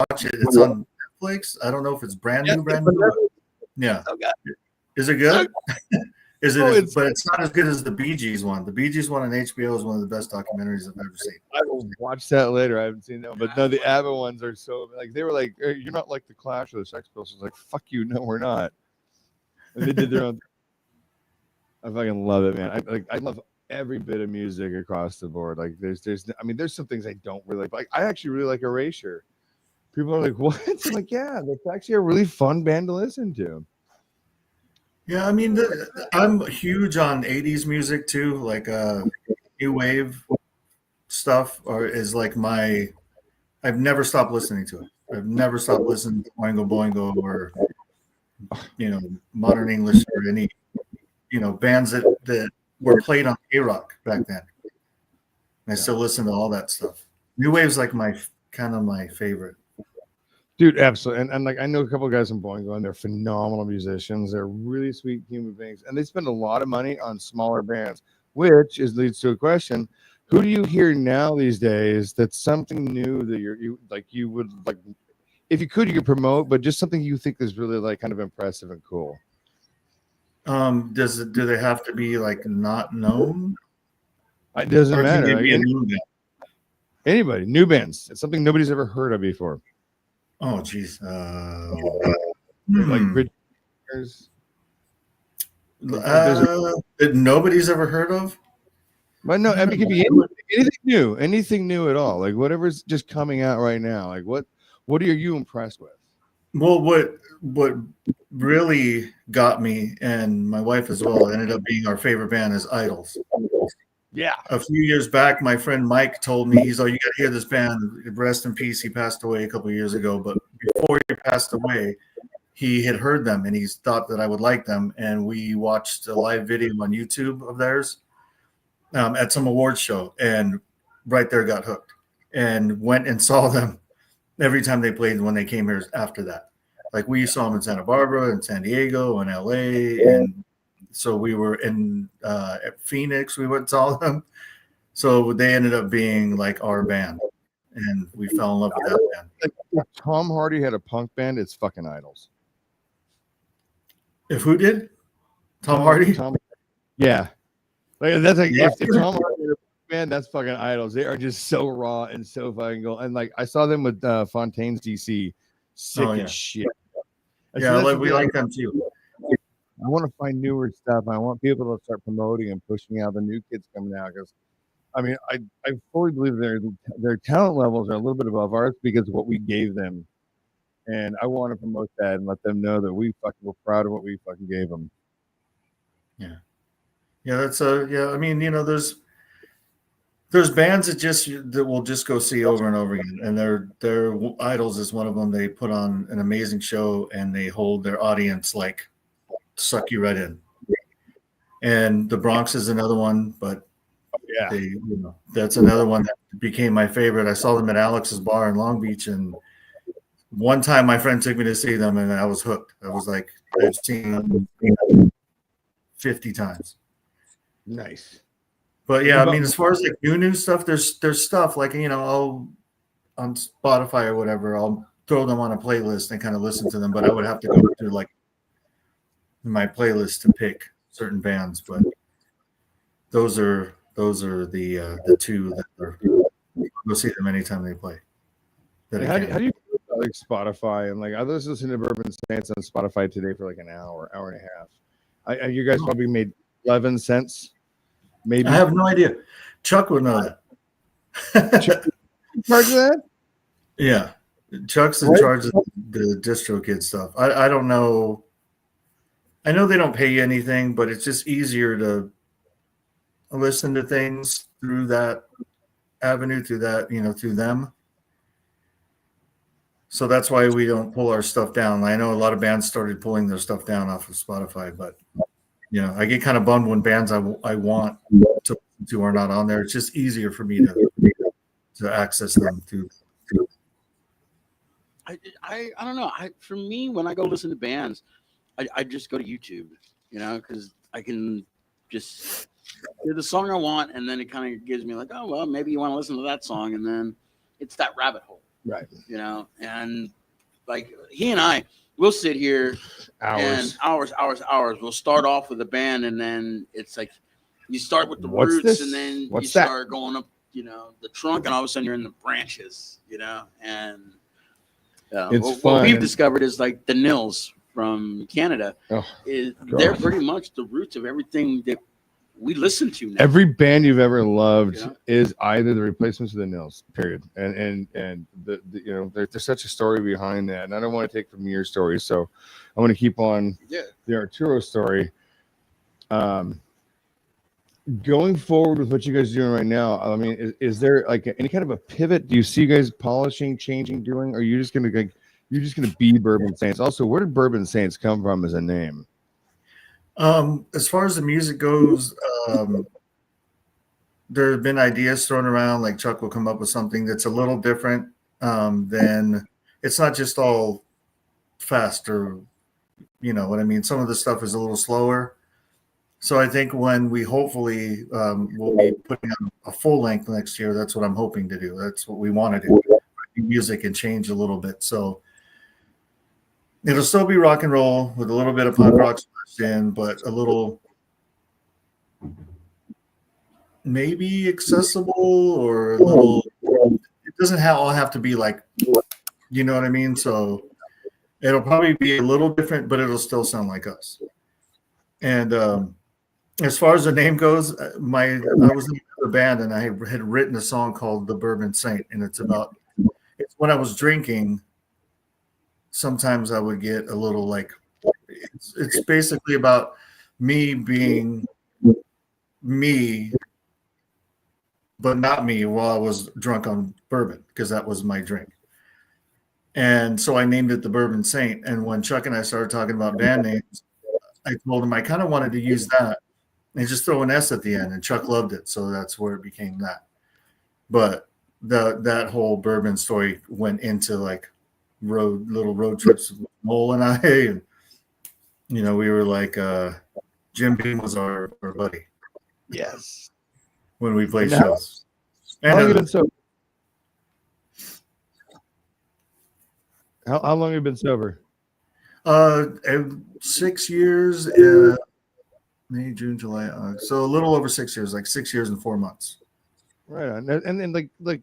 Speaker 3: watch it? It's on Netflix. I don't know if it's brand new. But yeah.
Speaker 2: oh god,
Speaker 3: Is it good? Is it?
Speaker 1: Oh,
Speaker 3: But it's not as good as the Bee Gees one. The Bee Gees one on HBO is one of the best documentaries I've ever seen.
Speaker 1: I will watch that later. I haven't seen that one. But no, the ABBA ones are so like they were like, hey, you're not like the Clash or the Sex Pistols. Like, fuck you, no, we're not. And they did their own. I fucking love it, man. I love every bit of music across the board. Like there's some things I don't really like. I actually really like Erasure. People are like, what? I'm like, yeah, that's actually a really fun band to listen to.
Speaker 3: Yeah, I mean, I'm huge on 80s music too, like new wave stuff, or is like I've never stopped listening to it. I've never stopped listening to Boingo Boingo or, Modern English or any, bands that were played on K-Rock back then. I still listen to all that stuff. New wave's like my favorite.
Speaker 1: Dude, absolutely. And like I know a couple of guys in Boingo, and they're phenomenal musicians. They're really sweet human beings, and they spend a lot of money on smaller bands, which leads to a question: who do you hear now these days that's something new that you would like? If you could promote, but just something you think is really like kind of impressive and cool.
Speaker 3: Do they have to be like not known?
Speaker 1: It doesn't
Speaker 3: Or can
Speaker 1: matter.
Speaker 3: they be a new band?
Speaker 1: Anybody, new bands. It's something nobody's ever heard of before.
Speaker 3: Oh, geez.
Speaker 1: Like Bridge.
Speaker 3: That nobody's ever heard of?
Speaker 1: But no, I mean, it could be anything new at all. Like whatever's just coming out right now. Like what are you impressed with?
Speaker 3: Well, what really got me and my wife as well ended up being our favorite band is Idols.
Speaker 1: Yeah.
Speaker 3: A few years back, my friend Mike told me, he's like, you got to hear this band. Rest in peace. He passed away a couple of years ago, but before he passed away, he had heard them and he thought that I would like them. And we watched a live video on YouTube of theirs at some awards show, and right there got hooked and went and saw them every time they played when they came here after that. Like we saw them in Santa Barbara and San Diego and LA, and so we were in at Phoenix. We went and saw them. So they ended up being like our band, and we fell in love with that band.
Speaker 1: Like, if Tom Hardy had a punk band, it's fucking Idols.
Speaker 3: If who did? Tom Hardy?
Speaker 1: Yeah. Like that's like
Speaker 3: Yeah.
Speaker 1: if Tom Hardy had a punk band, that's fucking Idols. They are just so raw and so fucking cool. And like I saw them with Fontaine's DC. Sick
Speaker 3: Oh, yeah.
Speaker 1: as shit. And
Speaker 3: Yeah,
Speaker 1: so that's
Speaker 3: we
Speaker 1: the thing,
Speaker 3: like them too.
Speaker 1: I want to find newer stuff. I want people to start promoting and pushing out the new kids coming out because I mean, I fully believe their talent levels are a little bit above ours because of what we gave them. And I want to promote that and let them know that we fucking were proud of what we fucking gave them.
Speaker 3: Yeah. Yeah, that's yeah. I mean, there's bands that will just go see over and over again, and their Idols is one of them. They put on an amazing show, and they hold their audience like suck you right in. And the Bronx is another one, but
Speaker 1: Yeah.
Speaker 3: that's another one that became my favorite. I saw them at Alex's bar in Long Beach, and one time my friend took me to see them, and I was hooked. I was like, I've seen them 50 times.
Speaker 1: Nice.
Speaker 3: But yeah, I mean, as far as like new stuff, there's stuff like, I'll on Spotify or whatever, I'll throw them on a playlist and kind of listen to them, but I would have to go through like my playlist to pick certain bands. But those are the two that are, go see them anytime they play.
Speaker 1: How do you feel about, like, Spotify? And like, I was listening to Bourbon Saints on Spotify today for like an hour and a half. You guys probably made 11 cents. Maybe.
Speaker 3: I have no idea. Chuck would know that.
Speaker 1: Charge of that?
Speaker 3: Yeah. Chuck's in charge of the DistroKid stuff. I don't know. I know they don't pay you anything, but it's just easier to listen to things through that avenue, through them. So that's why we don't pull our stuff down. I know a lot of bands started pulling their stuff down off of Spotify, but I get kind of bummed when bands I want to listen to are not on there. It's just easier for me to access them through.
Speaker 2: I don't know. For me, when I go listen to bands, I just go to YouTube, because I can just hear the song I want, and then it kind of gives me like, oh well, maybe you want to listen to that song, and then it's that rabbit hole,
Speaker 1: right?
Speaker 2: And like he and I, we'll sit here and hours. We'll start off with a band, and then it's like you start with the roots, and then you start going up, the trunk, and all of a sudden you're in the branches, and what we've discovered is like the Nils from Canada. They're pretty much the roots of everything that we listen to now.
Speaker 1: Every band you've ever loved is either the replacements of the Nils, period. And there's such a story behind that. And I don't want to take from your story, so I want to keep on the Arturo story. Going forward with what you guys are doing right now, I mean, is there like any kind of a pivot? Do you see you guys polishing, changing, doing? Or are you just gonna be Bourbon Saints? Also, where did Bourbon Saints come from as a name?
Speaker 3: As far as the music goes, there have been ideas thrown around. Like Chuck will come up with something that's a little different. Than it's not just all fast, or you know what I mean. Some of the stuff is a little slower. So I think when we hopefully will be putting on a full length next year, that's what I'm hoping to do. That's what we want to do. Music and change a little bit. So it'll still be rock and roll with a little bit of punk rock splashed in, but a little maybe accessible, or a little. It doesn't all have to be like, you know what I mean? So it'll probably be a little different, but it'll still sound like us. And as far as the name goes, I was in a band, and I had written a song called "The Bourbon Saint," and it's when I was drinking. Sometimes I would get a little like, it's basically about me being me, but not me while I was drunk on bourbon, because that was my drink. And so I named it the Bourbon Saint. And when Chuck and I started talking about band names, I told him I kind of wanted to use that and just throw an S at the end. And Chuck loved it. So that's where it became that. But that whole bourbon story went into like little road trips with Mole and I, and we were like Jim Beam was our buddy.
Speaker 1: Yes.
Speaker 3: When we played shows.
Speaker 1: How long have you been sober? How long have you been sober?
Speaker 3: 6 years, May, June, July, August. So a little over 6 years, like 6 years and 4 months.
Speaker 1: Right on. And then like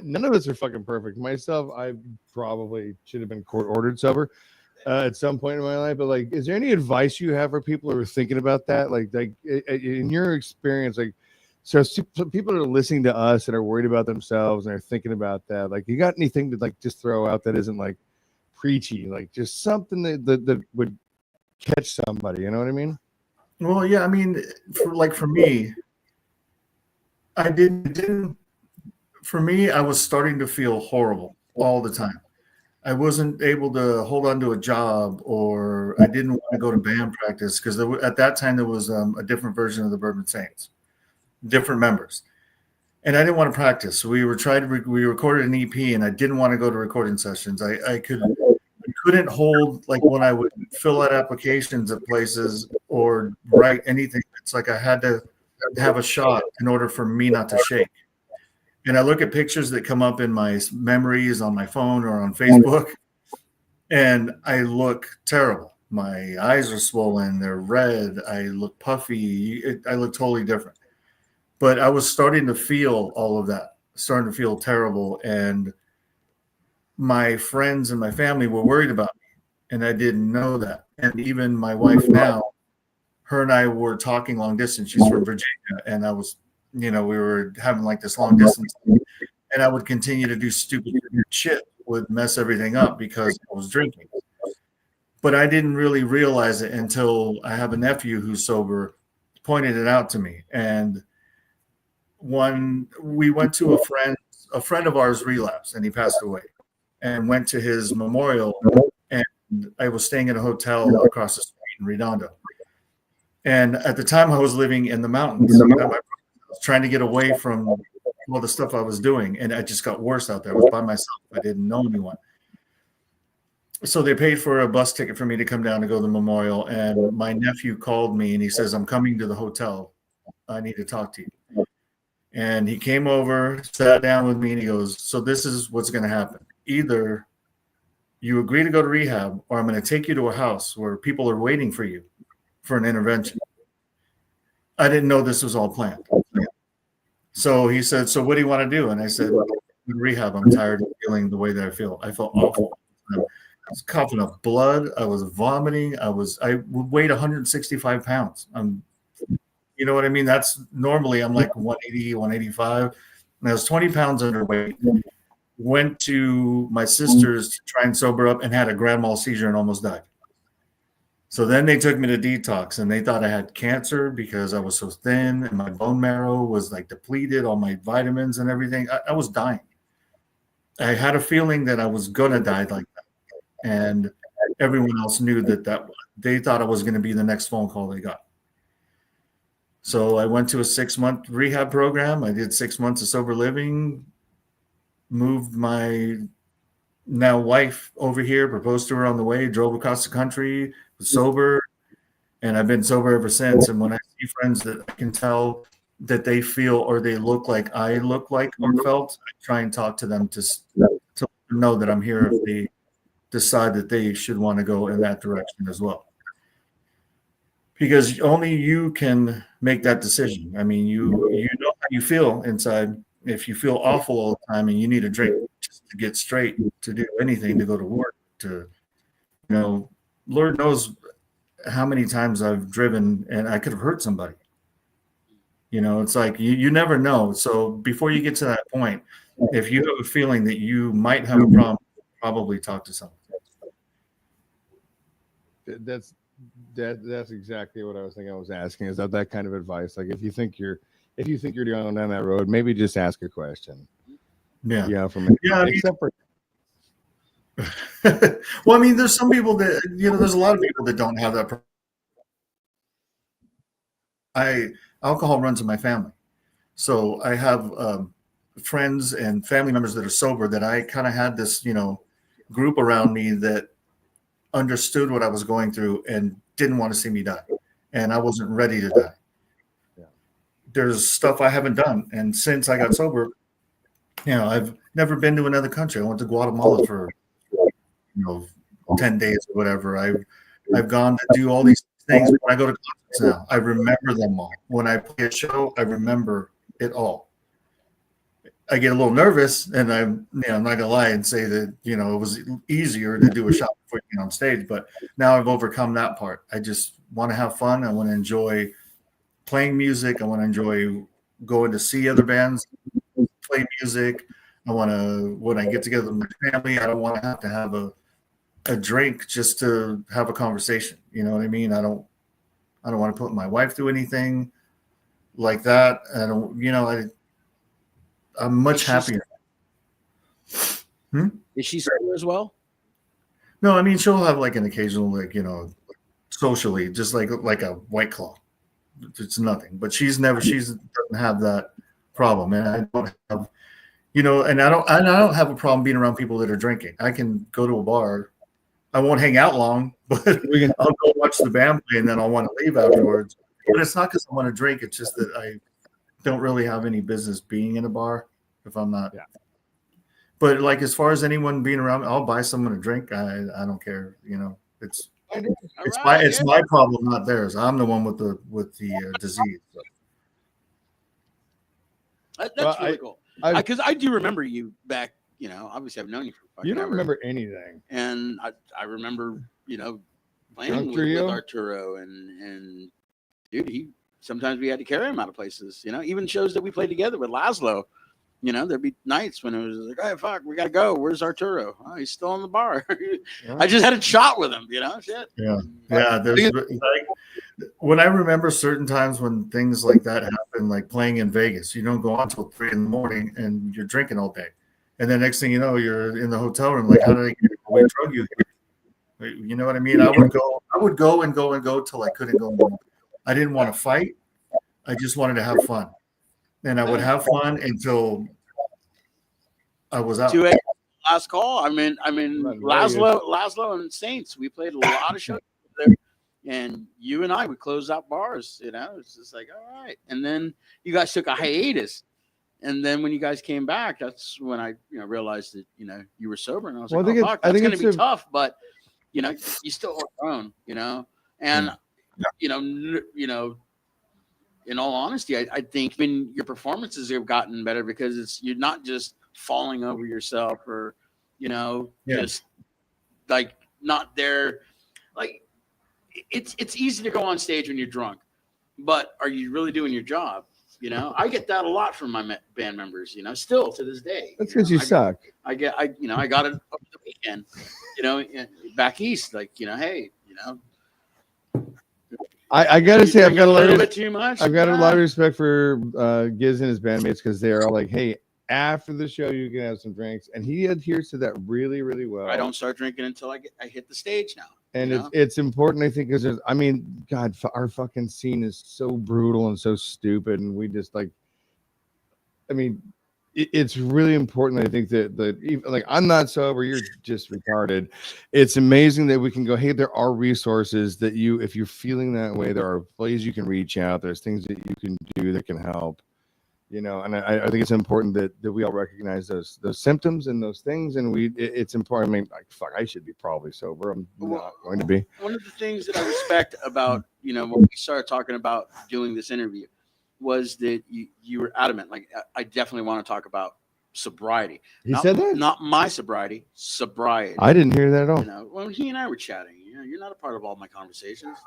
Speaker 1: none of us are fucking perfect. Myself, I probably should have been court ordered sober at some point in my life. But like, is there any advice you have for people who are thinking about that? Like in your experience, like So people are listening to us and are worried about themselves and are thinking about that. Like, you got anything to like just throw out that isn't like preachy, like just something that would catch somebody, you know what I mean?
Speaker 3: Well, yeah, I mean, for me, I didn't. For me, I was starting to feel horrible all the time. I wasn't able to hold on to a job, or I didn't want to go to band practice because at that time there was a different version of the Bourbon Saints, different members, and I didn't want to practice. So we recorded an EP, and I didn't want to go to recording sessions. I couldn't hold, like, when I would fill out applications at places or write anything. It's like I had to have a shot in order for me not to shake. And I look at pictures that come up in my memories on my phone or on Facebook, and I look terrible. My eyes are swollen. They're red. I look puffy. I look totally different. But I was starting to feel all of that, starting to feel terrible. And my friends and my family were worried about me, and I didn't know that. And even my wife now, her and I were talking long distance. She's from Virginia, and I was, we were having like this long distance, and I would continue to do stupid shit, would mess everything up because I was drinking. But I didn't really realize it until I have a nephew who's sober, pointed it out to me. And we went to a friend of ours relapsed, and he passed away, and went to his memorial. And I was staying at a hotel across the street in Redondo. And at the time I was living in the mountains. I was trying to get away from all the stuff I was doing, and it just got worse out there. I was by myself. I didn't know anyone. So they paid for a bus ticket for me to come down to go to the memorial, and my nephew called me, and he says, "I'm coming to the hotel. I need to talk to you." And he came over, sat down with me, and he goes, "So this is what's going to happen. Either you agree to go to rehab, or I'm going to take you to a house where people are waiting for you for an intervention." I didn't know this was all planned. So he said, "So what do you want to do?" And I said, "Rehab. I'm tired of feeling the way that I feel. I felt awful. I was coughing up blood. I was vomiting. I would weigh 165 pounds. You know what I mean? That's normally I'm like 180, 185. And I was 20 pounds underweight. Went to my sister's to try and sober up, and had a grand mal seizure and almost died. So then they took me to detox, and they thought I had cancer because I was so thin and my bone marrow was like depleted, all my vitamins and everything. I was dying. I had a feeling that I was going to die like that. And everyone else knew that they thought I was going to be the next phone call they got. So I went to a 6-month rehab program. I did 6 months of sober living, moved my now wife over here, proposed to her on the way, drove across the country, was sober, and I've been sober ever since. And when I see friends that I can tell that they feel or they look like I look like or felt, I try and talk to them to know that I'm here if they decide that they should want to go in that direction as well. Because only you can make that decision. I mean, you know how you feel inside. If you feel awful all the time and you need a drink just to get straight, to do anything, to go to work, Lord knows how many times I've driven and I could have hurt somebody. It's like you never know. So before you get to that point, if you have a feeling that you might have a problem, probably talk to someone.
Speaker 1: That's exactly what I was thinking. I was asking, is that kind of advice? Like, if you think you're going down that road, maybe just ask a question.
Speaker 3: Yeah.
Speaker 1: Except for
Speaker 3: well, I mean, there's some people that, there's a lot of people that don't have that. Alcohol runs in my family. So I have friends and family members that are sober that I kind of had this, group around me that understood what I was going through and didn't want to see me die. And I wasn't ready to die.
Speaker 1: Yeah.
Speaker 3: There's stuff I haven't done. And since I got sober, I've never been to another country. I went to Guatemala for 10 days or whatever. I've gone to do all these things. When I go to concerts now, I remember them all. When I play a show, I remember it all. I get a little nervous, and I'm not gonna lie and say that it was easier to do a shot before you get on stage, but now I've overcome that part. I just want to have fun. I want to enjoy playing music. I want to enjoy going to see other bands, play music. I want to, when I get together with my family, I don't want to have a drink just to have a conversation. You know what I mean? I don't want to put my wife through anything like that. I don't, you know, I'm much happier.
Speaker 2: Is she sober as well?
Speaker 3: No, I mean, she'll have like an occasional, like, you know, socially, just like a White Claw. It's nothing, but she doesn't have that problem. And I don't have, you know, and I don't have a problem being around people that are drinking. I can go to a bar. I won't hang out long, but I'll go watch the band play and then I'll want to leave afterwards. But it's not because I want to drink. It's just that I don't really have any business being in a bar if I'm not.
Speaker 1: Yeah.
Speaker 3: But like, as far as anyone being around, I'll buy someone a drink. I don't care. You know, it's my problem, not theirs. I'm the one with the disease.
Speaker 2: That's really cool. Because I do remember you back. You know, obviously I've known you for fucking
Speaker 1: You don't
Speaker 2: ever.
Speaker 1: remember anything.
Speaker 2: And I remember, you know, playing with Arturo and dude, sometimes we had to carry him out of places, you know, even shows that we played together with Lazlo. You know, there'd be nights when it was like, "Hey, fuck, we gotta go. Where's Arturo? Oh, he's still in the bar."
Speaker 1: Yeah.
Speaker 2: I just had a shot with him, you know, shit.
Speaker 3: Yeah. There's like, when I remember certain times when things like that happen, like playing in Vegas, you don't go on till 3 a.m. and you're drinking all day, and then next thing you know, you're in the hotel room. Like, how did I get away drug you here? You know what I mean? I would go till I couldn't go more. I didn't want to fight. I just wanted to have fun. And I would have fun until I was out.
Speaker 2: 2 a.m. last call. I mean, Lazlo and Saints. We played a lot of shows there, and you and I would close out bars. You know, it's just like, all right. And then you guys took a hiatus, and then when you guys came back, that's when I, you know, realized that, you know, you were sober, and I was like, oh, fuck, that's going to be tough, but you know, you still hold your own, you know, and you know. In all honesty, I think when your performances have gotten better because you're not just falling over yourself or, you know, just like not there. Like it's easy to go on stage when you're drunk, but are you really doing your job? You know, I get that a lot from my band members, you know, still to this day.
Speaker 1: That's because you suck.
Speaker 2: I got it over the weekend, you know, back east, like, you know, hey, you know,
Speaker 1: I gotta say, I've got a little
Speaker 2: bit too much.
Speaker 1: I've got a lot of respect for Gizz and his bandmates because they're all like, "Hey, after the show, you can have some drinks," and he adheres to that really, really well.
Speaker 2: I don't start drinking until I hit the stage now.
Speaker 1: And it's important, I think, because I mean, God, our fucking scene is so brutal and so stupid, and we just like, I mean, it's really important. I think that like, I'm not sober, you're just retarded. It's amazing that we can go, hey, there are resources that if you're feeling that way, there are ways you can reach out. There's things that you can do that can help, you know. And I think it's important that we all recognize those symptoms and those things. And it's important. I mean, like, fuck, I should be probably sober. I'm not going to be.
Speaker 2: One of the things that I respect about, you know, when we started talking about doing this interview was that you were adamant. Like, I definitely want to talk about sobriety.
Speaker 1: He said that?
Speaker 2: Not my sobriety.
Speaker 1: I didn't hear that at all.
Speaker 2: You know, when he and I were chatting, you know, you're not a part of all my conversations.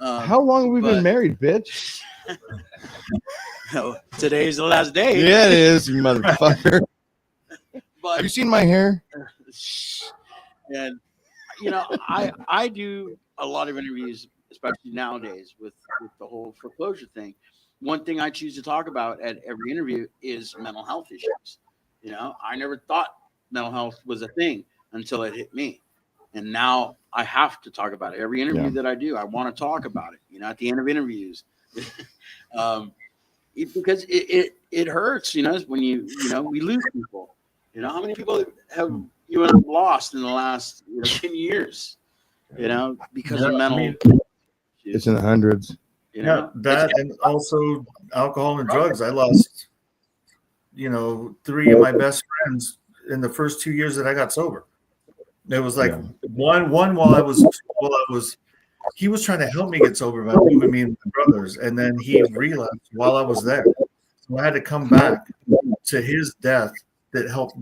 Speaker 1: How long have we been married, bitch?
Speaker 2: Today's the last day.
Speaker 1: Yeah, it is, you motherfucker.
Speaker 2: But
Speaker 1: have you seen my hair?
Speaker 2: And you know, I do a lot of interviews, especially nowadays with the whole foreclosure thing. One thing I choose to talk about at every interview is mental health issues. You know, I never thought mental health was a thing until it hit me. And now I have to talk about it. Every interview that I do, I want to talk about it, you know, at the end of interviews. Because it hurts, you know, when you know, we lose people. You know, how many people have you have lost in the last 10 years, you know, because of mental
Speaker 1: It's in the hundreds.
Speaker 2: You know?
Speaker 3: That and also alcohol and drugs. I lost, you know, 3 of my best friends in the first 2 years that I got sober. It was like one while I was he was trying to help me get sober by moving me and my brothers, and then he relapsed while I was there. So I had to come back to his death that helped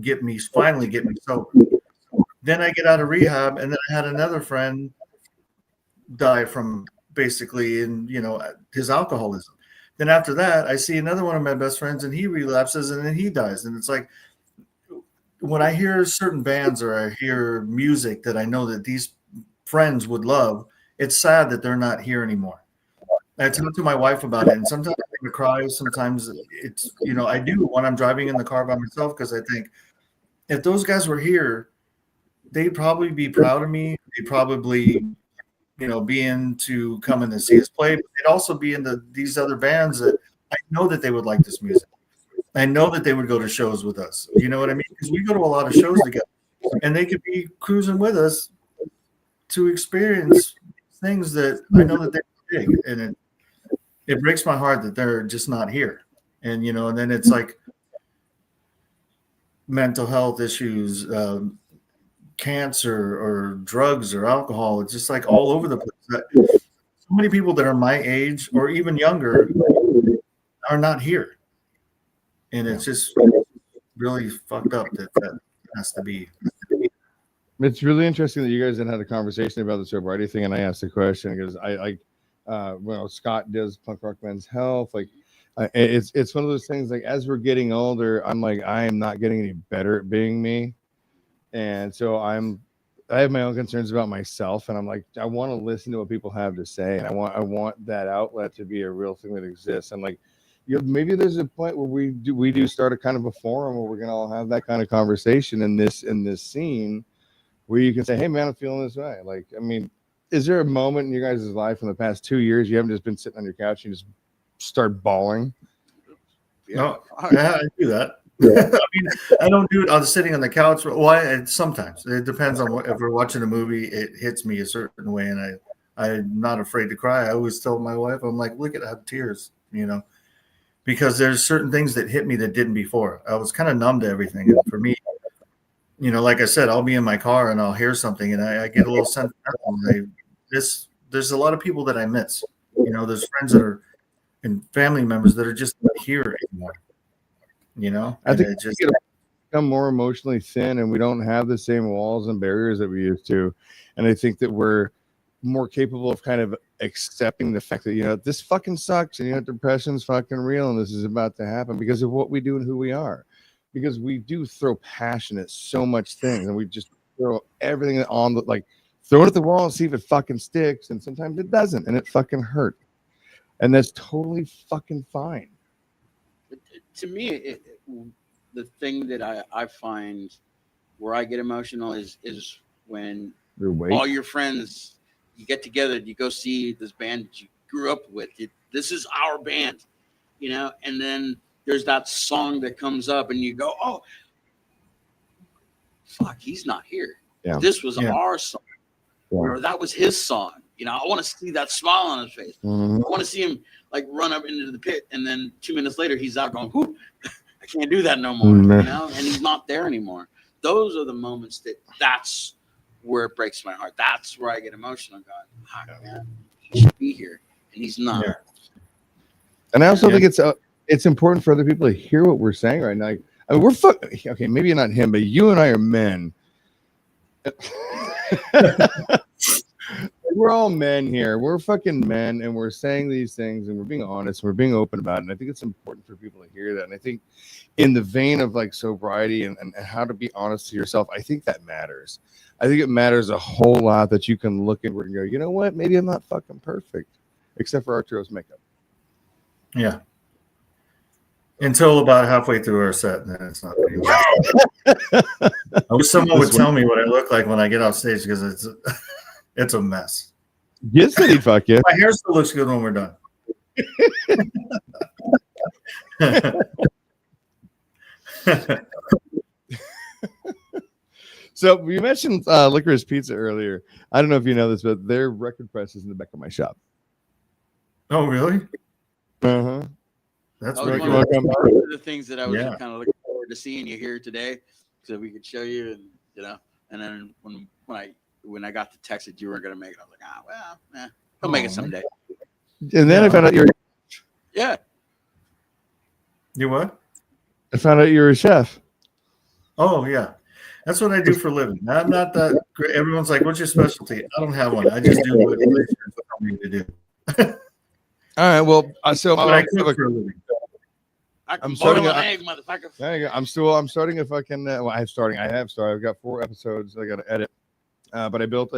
Speaker 3: finally get me sober. Then I get out of rehab, and then I had another friend die from basically his alcoholism. Then after that, I see another one of my best friends, and he relapses, and then he dies. And it's like, when I hear certain bands or I hear music that I know that these friends would love, it's sad that they're not here anymore. I talk to my wife about it, and sometimes I cry. Sometimes it's, I do when I'm driving in the car by myself, because I think if those guys were here, they'd probably be proud of me. They'd probably, be in to come in and see us play. But they'd also be into these other bands that I know that they would like this music. I know that they would go to shows with us. You know what I mean? Because we go to a lot of shows together, and they could be cruising with us to experience things that I know that they're big. And it breaks my heart that they're just not here. And, and then it's like mental health issues, cancer or drugs or alcohol. It's just like all over the place. So many people that are my age or even younger are not here. And it's just really fucked up that has to be.
Speaker 1: It's really interesting that you guys had a conversation about the sobriety thing, and I asked the question because Scott does Punk Rock Men's Health. Like, it's one of those things. Like, as we're getting older, I'm like, I am not getting any better at being me, and so I have my own concerns about myself, and I'm like, I want to listen to what people have to say, and I want that outlet to be a real thing that exists. And like, maybe there's a point where we do start a kind of a forum where we're gonna all have that kind of conversation in this scene, where you can say, hey man, I'm feeling this way. Like, I mean, is there a moment in your guys' life in the past 2 years you haven't just been sitting on your couch and you just start bawling?
Speaker 3: Yeah, I do that. I mean, I don't do it on sitting on the couch. Why? Sometimes it depends on if we're watching a movie, it hits me a certain way, and I'm not afraid to cry. I always tell my wife, I'm like, look at, I have tears, because there's certain things that hit me that didn't before. I was kind of numb to everything. And for me, like I said, I'll be in my car and I'll hear something and I get a little sentimental. There's a lot of people that I miss. There's friends that are and family members that are just not here anymore.
Speaker 1: I think it's just become more emotionally thin, and we don't have the same walls and barriers that we used to. And I think that we're more capable of kind of accepting the fact that, this fucking sucks, and depression's fucking real, and this is about to happen because of what we do and who we are. Because we do throw passion at so much things, and we just throw everything on throw it at the wall and see if it fucking sticks, and sometimes it doesn't, and it fucking hurt. And that's totally fucking fine.
Speaker 2: To me, the thing that I find where I get emotional is when all your friends, you get together, you go see this band that you grew up with. This is our band, and then there's that song that comes up and you go, oh, fuck, he's not here. Yeah. This was our song. Yeah. Or that was his song. I want to see that smile on his face. Mm-hmm. I want to see him run up into the pit, and then 2 minutes later he's out going, whoop, I can't do that no more. Mm-hmm. And he's not there anymore. Those are the moments that's where it breaks my heart. That's where I get emotional. God, man, he should be here, and he's not. Yeah.
Speaker 1: And I also think it's important for other people to hear what we're saying right now. I mean, okay, maybe not him, but you and I are men. We're all men here. We're fucking men, and we're saying these things, and we're being honest, and we're being open about it. And I think it's important for people to hear that. And I think in the vein of sobriety and how to be honest to yourself, I think that matters. I think it matters a whole lot that you can look inward and go, you know what? Maybe I'm not fucking perfect, except for Arturo's makeup.
Speaker 3: Yeah. Until about halfway through our set, and then it's not. I wish someone would tell me what I look like when I get off stage, because it's a mess.
Speaker 1: Yes, he fuck you.
Speaker 3: My hair still looks good when we're done.
Speaker 1: So you mentioned Licorice Pizza earlier. I don't know if you know this, but their record press is in the back of my shop.
Speaker 3: Oh, really?
Speaker 1: Uh-huh.
Speaker 2: That's one of the things that I was kind of looking forward to seeing you here today, so we could show you, and and then when I got the text that you weren't going to make it, I was like, he'll make it someday.
Speaker 1: And then I found out you're
Speaker 3: You what?
Speaker 1: I found out you're a chef.
Speaker 3: Oh yeah, that's what I do for a living. I'm not that great. Everyone's like, "What's your specialty?" I don't have one. I just do what they tell me to do.
Speaker 1: All right. Well, so
Speaker 3: But I cook for a living.
Speaker 2: I can
Speaker 1: I'm
Speaker 2: boil
Speaker 1: starting
Speaker 2: an
Speaker 1: a-
Speaker 2: egg, motherfucker.
Speaker 1: there you go. I'm starting a fucking. Well, I have started. I've got 4 episodes I got to edit. But I built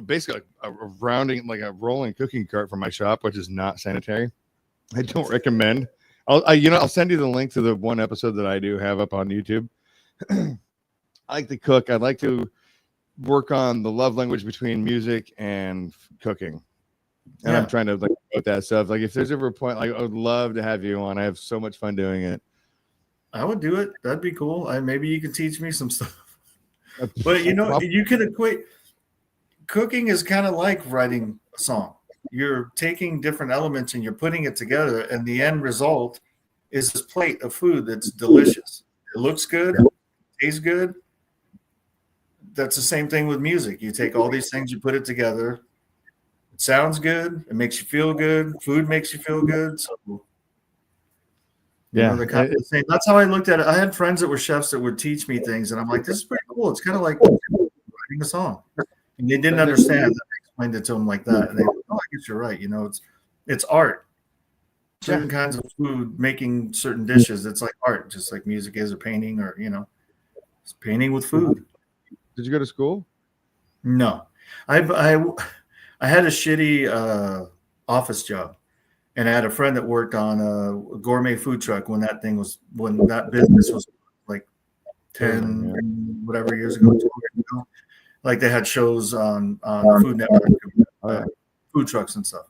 Speaker 1: basically a rounding, like a rolling cooking cart for my shop, which is not sanitary. I don't recommend. I'll send you the link to the one episode that I do have up on YouTube. I like to cook. I'd like to work on the love language between music and cooking. And
Speaker 3: Yeah.
Speaker 1: I'm trying to like put that stuff. Like if there's ever a point, like I would love to have you on. I have so much fun doing it.
Speaker 3: I would do it. That'd be cool. Maybe you could teach me some stuff. But you can equate cooking is kind of like writing a song. You're taking different elements and you're putting it together, and the end result is this plate of food that's delicious. It looks good, tastes good. That's the same thing with music. You take all these things, you put it together. It sounds good. It makes you feel good. Food makes you feel good. So,
Speaker 1: Yeah,
Speaker 3: they're kind of the same. That's how I looked at it. I had friends that were chefs that would teach me things, and I'm like, this is pretty cool. It's kind of like writing a song. And they didn't understand that I explained it to them like that. And they, oh, I guess you're right. It's art. Certain kinds of food, making certain dishes, it's like art, just like music is, or painting, or it's painting with food.
Speaker 1: Did you go to school?
Speaker 3: No, I had a shitty office job, and I had a friend that worked on a gourmet food truck when that business was like 10 whatever years ago, 12 years ago. Like they had shows on the Food Network, food trucks and stuff.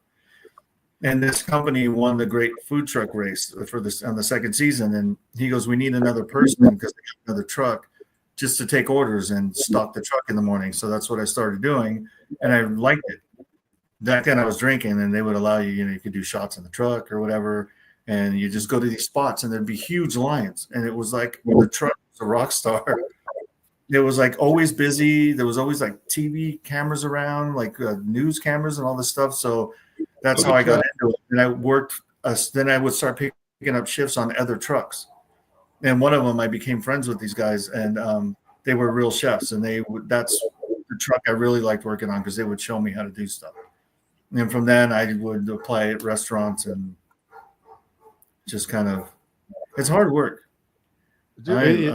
Speaker 3: And this company won the great food truck race for this on the second season. And he goes, we need another person because they got another truck just to take orders and stock the truck in the morning. So that's what I started doing. And I liked it. Back then I was drinking, and they would allow you, you could do shots in the truck or whatever. And you just go to these spots and there'd be huge lines. And it was like the truck was a rock star. It was like always busy. There was always like TV cameras around, like news cameras and all this stuff. So that's how I got into it. And I worked, then I would start picking up shifts on other trucks. And one of them, I became friends with these guys, and they were real chefs. And that's the truck I really liked working on because they would show me how to do stuff. And from then I would apply at restaurants and just kind of, it's hard work.
Speaker 1: Dude,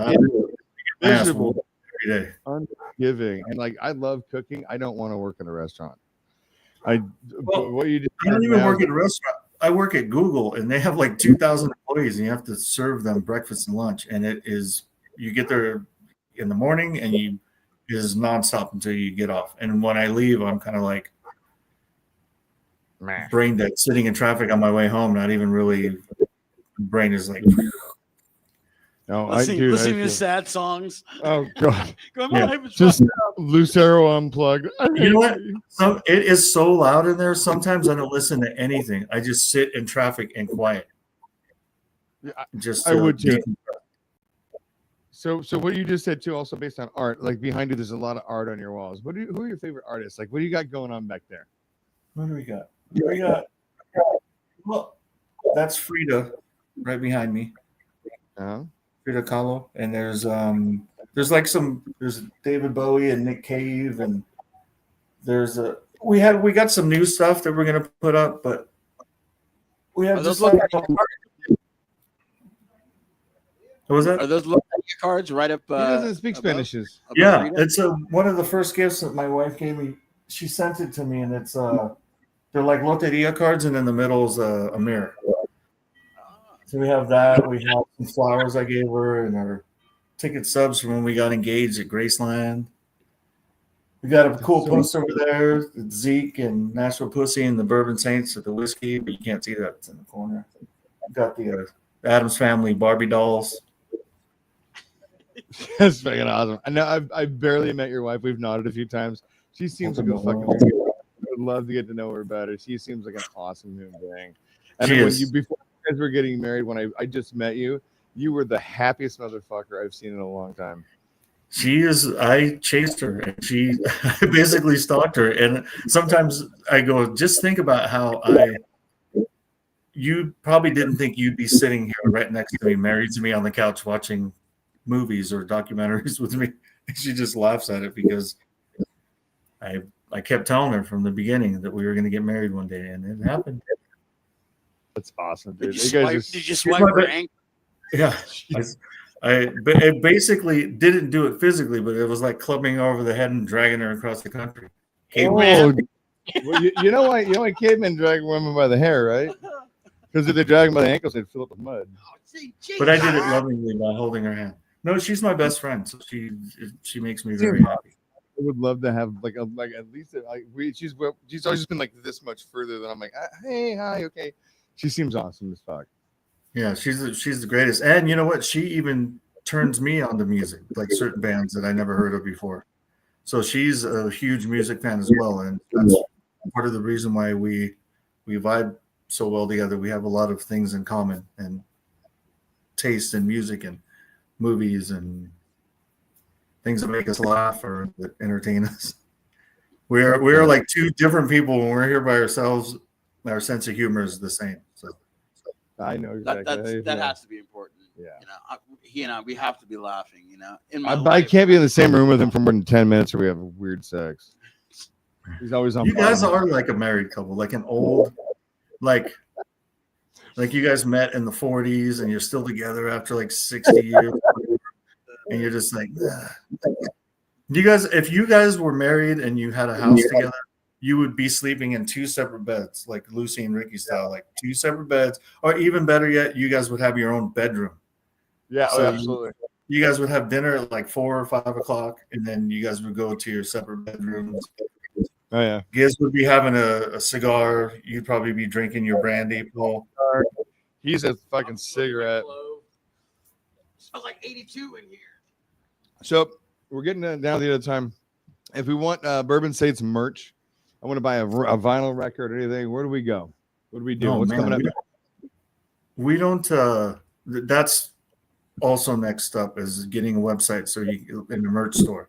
Speaker 1: miserable
Speaker 3: every day.
Speaker 1: Unforgiving. And like, I love cooking. I don't want to work in a restaurant. What you do?
Speaker 3: I don't even work at a restaurant. I work at Google, and they have like 2,000 employees, and you have to serve them breakfast and lunch. And it is, you get there in the morning, and it is nonstop until you get off. And when I leave, I'm kind of like brain dead, sitting in traffic on my way home, not even really, brain is like.
Speaker 1: No,
Speaker 2: listening to sad songs.
Speaker 1: Oh God!
Speaker 2: Just
Speaker 1: Lucero unplugged.
Speaker 3: You know what? It is so loud in there. Sometimes I don't listen to anything. I just sit in traffic and quiet.
Speaker 1: I would too. So what you just said too, also based on art, like behind you, there's a lot of art on your walls. Who are your favorite artists? Like, what do you got going on back there?
Speaker 3: What do we got? Well, that's Frida right behind me. Frida Kahlo, and there's David Bowie and Nick Cave, and we got some new stuff that we're gonna put up, but we have just like, what was that?
Speaker 2: Are those little cards right up?
Speaker 1: He doesn't speak Spanish.
Speaker 3: Yeah, it's one of the first gifts that my wife gave me. She sent it to me, and it's they're like loteria cards, and in the middle is a mirror. So we have that. We have some flowers I gave her, and our ticket subs from when we got engaged at Graceland. We got a cool poster over there. It's Zeke and Nashville Pussy and the Bourbon Saints at the whiskey, but you can't see that. It's in the corner. We've got the Addams Family Barbie dolls.
Speaker 1: That's fucking awesome. I know I've barely met your wife. We've nodded a few times. She seems like a fucking. I would love to get to know her better. She seems like an awesome human being. And before you guys were getting married, when I just met you, you were the happiest motherfucker I've seen in a long time.
Speaker 3: She is. I chased her, and I basically stalked her. And sometimes I go, just think about how you probably didn't think you'd be sitting here right next to me, married to me on the couch, watching movies or documentaries with me. She just laughs at it because I kept telling her from the beginning that we were going to get married one day, and it happened.
Speaker 1: That's awesome,
Speaker 2: Did
Speaker 1: dude.
Speaker 2: you
Speaker 1: You guys
Speaker 2: swipe,
Speaker 1: just
Speaker 2: did you swipe her ankle?
Speaker 3: Yeah, but it basically didn't do it physically, but it was like clubbing her over the head and dragging her across the country.
Speaker 1: oh, well, you know why? You know why cavemen drag women by the hair, right? Because if they drag them by the ankles, they'd fill up with mud.
Speaker 3: But I did it lovingly by holding her hand. No, she's my best friend, so she makes me very happy.
Speaker 1: I would love to have like at least she's always just been like this much further than I'm like, hey, hi, okay. She seems awesome as fuck.
Speaker 3: Yeah, she's the greatest. And you know what? She even turns me on to music, like certain bands that I never heard of before. So she's a huge music fan as well, and that's part of the reason why we vibe so well together. We have a lot of things in common and taste in music and movies and things that make us laugh or that entertain us. We're like two different people. When we're here by ourselves, our sense of humor is the same. So
Speaker 1: I know exactly.
Speaker 2: That has to be important.
Speaker 1: Yeah.
Speaker 2: You know, he and I, we have to be laughing. You know, in my
Speaker 1: I
Speaker 2: life,
Speaker 1: can't be in the same room with him for more than 10 minutes or we have weird sex. He's always on.
Speaker 3: You guys are like a married couple, like an old, like you guys met in the 40s and you're still together after like 60 years. And you're just like, you guys, if you guys were married and you had a house together, you would be sleeping in two separate beds, like Lucy and Ricky style, like two separate beds, or even better yet, you guys would have your own bedroom.
Speaker 1: Yeah,
Speaker 3: so
Speaker 1: absolutely.
Speaker 3: You guys would have dinner at like 4 or 5 o'clock, and then you guys would go to your separate bedrooms.
Speaker 1: Oh yeah,
Speaker 3: Gizz would be having a cigar. You'd probably be drinking your brandy, Paul.
Speaker 1: He's a fucking cigarette.
Speaker 2: Smells like 82 in here.
Speaker 1: So we're getting down to the other time. If we want Bourbon Saints merch, I want to buy a vinyl record or anything. Where do we go? What do we do? What's coming up?
Speaker 3: We don't. That's also next up is getting a website so you in the merch store,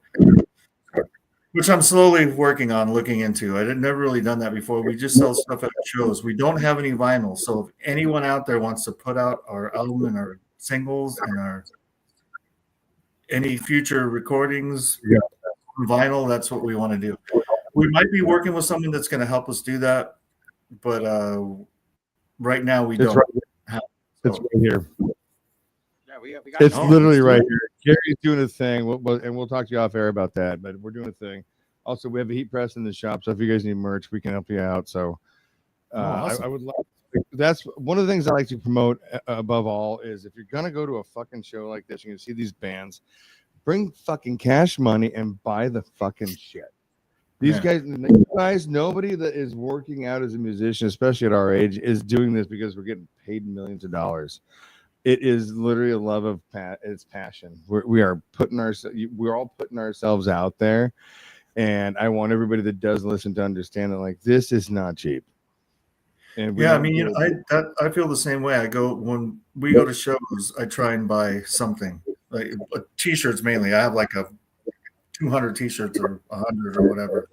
Speaker 3: which I'm slowly working on, looking into. I never really done that before. We just sell stuff at shows. We don't have any vinyl, so if anyone out there wants to put out our album and our singles and our any future recordings, vinyl, that's what we want to do. We might be working with someone that's going to help us do that, but right now we don't.
Speaker 1: It's right here.
Speaker 2: Yeah, we got
Speaker 1: it's literally right here. Gary's doing a thing, and we'll talk to you off air about that. But we're doing a thing. Also, we have a heat press in the shop, so if you guys need merch, we can help you out. So,
Speaker 3: awesome.
Speaker 1: I would love. That's one of the things I like to promote above all is if you're gonna go to a fucking show like this, you're gonna see these bands. Bring fucking cash money and buy the fucking shit. These guys, nobody that is working out as a musician, especially at our age, is doing this because we're getting paid millions of dollars. It is literally a love of it's passion. We're all putting ourselves out there, and I want everybody that does listen to understand that like this is not cheap. And
Speaker 3: I mean, I feel the same way. When we go to shows, I try and buy something like t-shirts mainly. I have like 200 t-shirts or 100 or whatever,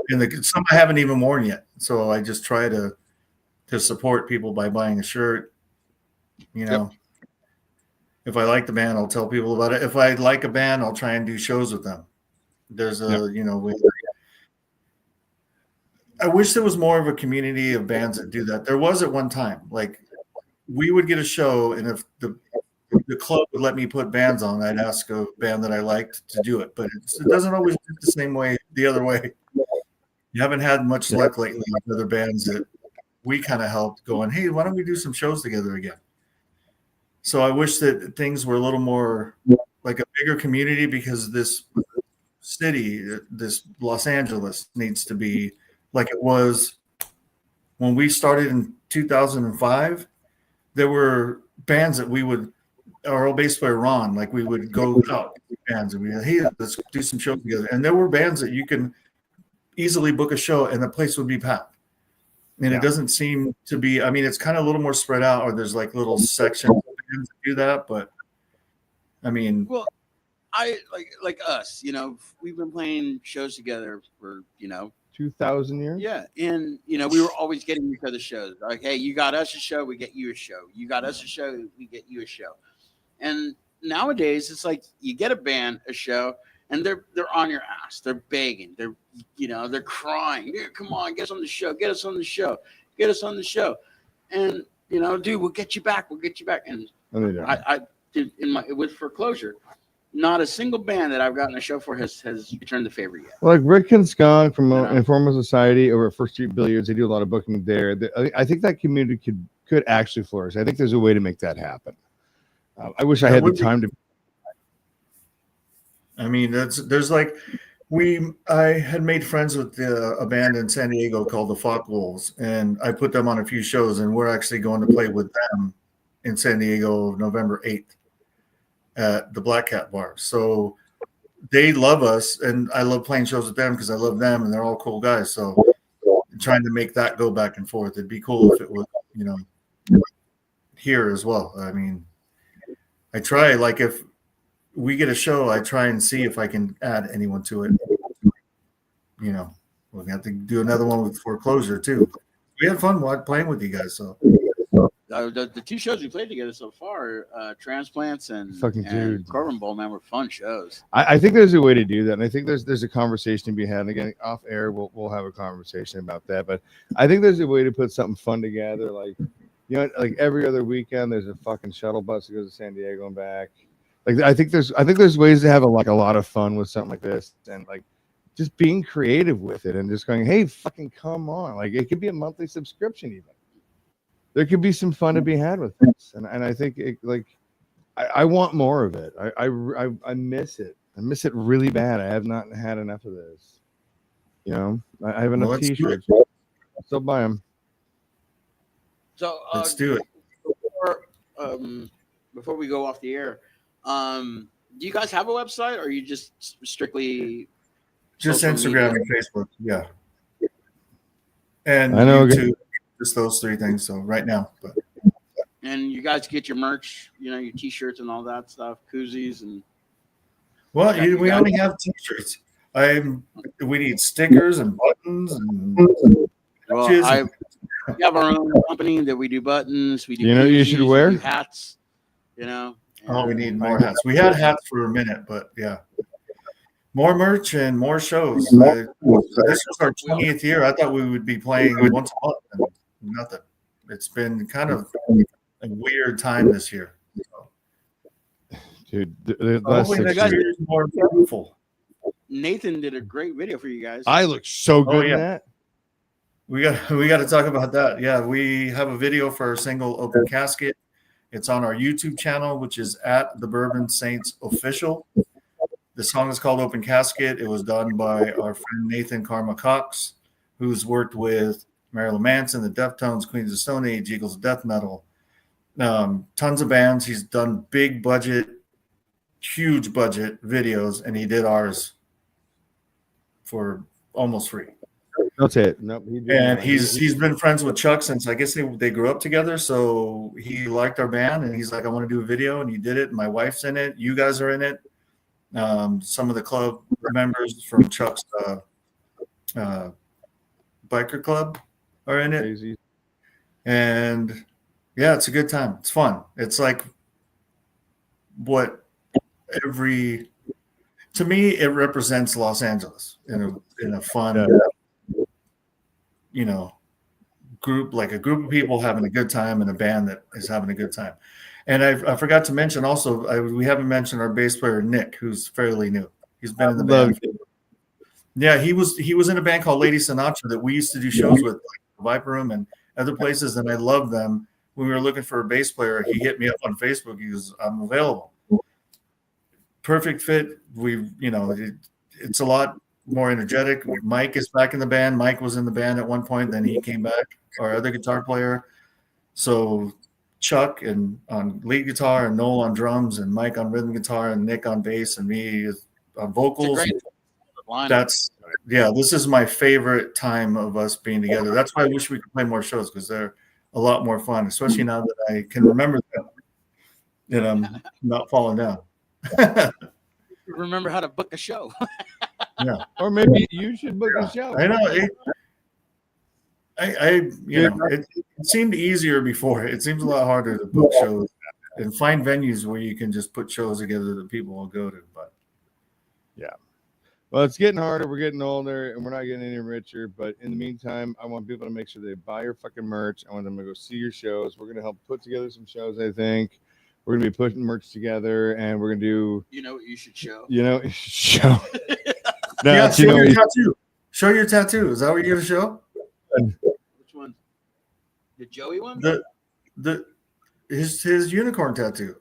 Speaker 3: and some I haven't even worn yet. So I just try to support people by buying a shirt. You know, if I like the band, I'll tell people about it. If I like a band, I'll try and do shows with them. There's I wish there was more of a community of bands that do that. There was at one time. Like we would get a show, and if the club would let me put bands on, I'd ask a band that I liked to do it. But it doesn't always work the same way, the other way. You haven't had much luck lately with other bands that we kind of helped going, hey, why don't we do some shows together again? So I wish that things were a little more like a bigger community, because this city, this Los Angeles, needs to be like it was when we started in 2005. There were bands that we would, our old bass player Ron, like we would go out with bands and we'd be like, hey, let's do some shows together. And there were bands that you can easily book a show and the place would be packed. And it doesn't seem to be, I mean, it's kind of a little more spread out, or there's like little sections of bands that do that. But I mean,
Speaker 2: well, I like us, you know, we've been playing shows together for,
Speaker 1: 2,000 years.
Speaker 2: Yeah, and we were always getting each other shows. Like, hey, you got us a show, we get you a show. You got us a show, we get you a show. And nowadays, it's like you get a band a show, and they're on your ass. They're begging. They're they're crying. Here, come on, get us on the show. Get us on the show. Get us on the show. And dude, we'll get you back. We'll get you back. And I did with Foreclosure. Not a single band that I've gotten a show for has returned the favor yet.
Speaker 1: Well, like Rick and Skunk from Informal Society over at First Street Billiards, they do a lot of booking there. I think that community could actually flourish. I think there's a way to make that happen. I wish I had the time to.
Speaker 3: I mean, I had made friends with a band in San Diego called the Fought Wolves, and I put them on a few shows, and we're actually going to play with them in San Diego November 8th. At the Black Cat Bar. So they love us, and I love playing shows with them because I love them, and they're all cool guys. So I'm trying to make that go back and forth. It'd be cool if it was, here as well. I mean, I try, like, if we get a show, I try and see if I can add anyone to it. We'll have to do another one with Foreclosure too. We had fun playing with you guys. So
Speaker 2: the two shows we played together so far, Transplants and Corbin Bowl, man, were fun shows.
Speaker 1: I think there's a way to do that, and I think there's a conversation to be had. And again, off air, we'll have a conversation about that. But I think there's a way to put something fun together, like like every other weekend, there's a fucking shuttle bus that goes to San Diego and back. Like I think there's ways to have a lot of fun with something like this, and like just being creative with it, and just going, hey, fucking come on! Like it could be a monthly subscription even. There could be some fun to be had with this, and I think I want more of it. I miss it. I miss it really bad. I have not had enough of this. I have enough T-shirts. I'll still buy them.
Speaker 2: So
Speaker 3: let's do it.
Speaker 2: Before we go off the air, do you guys have a website, or are you just strictly
Speaker 3: just Instagram and Facebook? Yeah, and
Speaker 1: I know
Speaker 3: YouTube. Just those three things. So right now,
Speaker 2: and you guys get your merch, your T-shirts and all that stuff, koozies and.
Speaker 3: Well, we only have T-shirts. We need stickers and buttons and.
Speaker 2: Well, we have our own company that we do buttons. We do.
Speaker 1: You should wear
Speaker 2: hats.
Speaker 3: Oh, we need more hats. We had hats for a minute, but yeah. More merch and more shows. This was our 20th year. I thought we would be playing once a month. And nothing. It's been kind of a weird time this year.
Speaker 1: Dude,
Speaker 3: hopefully next year is more beautiful.
Speaker 2: Nathan did a great video for you guys.
Speaker 1: I look so good in that.
Speaker 3: We got to talk about that. Yeah, we have a video for our single Open Casket. It's on our YouTube channel, which is at the Bourbon Saints Official. The song is called Open Casket. It was done by our friend Nathan Karma Cox, who's worked with Marilyn Manson, the Deftones, Queens of Stone Age, Eagles of Death Metal, tons of bands. He's done big budget, huge budget videos, and he did ours for almost free.
Speaker 1: That's it. Nope.
Speaker 3: And he's been friends with Chuck since I guess they grew up together. So he liked our band, and he's like, I want to do a video, and he did it. My wife's in it. You guys are in it. Some of the club members from Chuck's biker club are in it.
Speaker 1: Crazy.
Speaker 3: And yeah, it's a good time. It's fun. It's like to me, it represents Los Angeles in a fun, group, like a group of people having a good time and a band that is having a good time. And I forgot to mention also, we haven't mentioned our bass player, Nick, who's fairly new. He's been in the band. Yeah, he was in a band called Lady Sinatra that we used to do shows with, like Viper Room and other places, and I love them. When we were looking for a bass player, he hit me up on Facebook. He goes, I'm available. Perfect fit. It's a lot more energetic. Mike is back in the band. Mike was in the band at one point, then he came back, our other guitar player. So Chuck and on lead guitar, and Noel on drums, and Mike on rhythm guitar, and Nick on bass, and me on vocals. This is my favorite time of us being together. That's why I wish we could play more shows, because they're a lot more fun, especially now that I can remember them and I'm not falling down.
Speaker 2: Remember how to book a show.
Speaker 3: Yeah,
Speaker 1: or maybe you should book a show.
Speaker 3: I know. It seemed easier before. It seems a lot harder to book shows and find venues where you can just put shows together that people will go to. But
Speaker 1: Well, it's getting harder. We're getting older, and we're not getting any richer. But in the meantime, I want people to make sure they buy your fucking merch. I want them to go see your shows. We're gonna help put together some shows. I think we're gonna be putting merch together, and we're gonna do.
Speaker 2: You know what you should show?
Speaker 1: Show. No,
Speaker 3: Yeah,
Speaker 1: you
Speaker 3: show
Speaker 1: know,
Speaker 3: your tattoo. Show your tattoo. Is that what you're gonna show?
Speaker 2: Which one? The Joey one?
Speaker 3: His unicorn tattoo.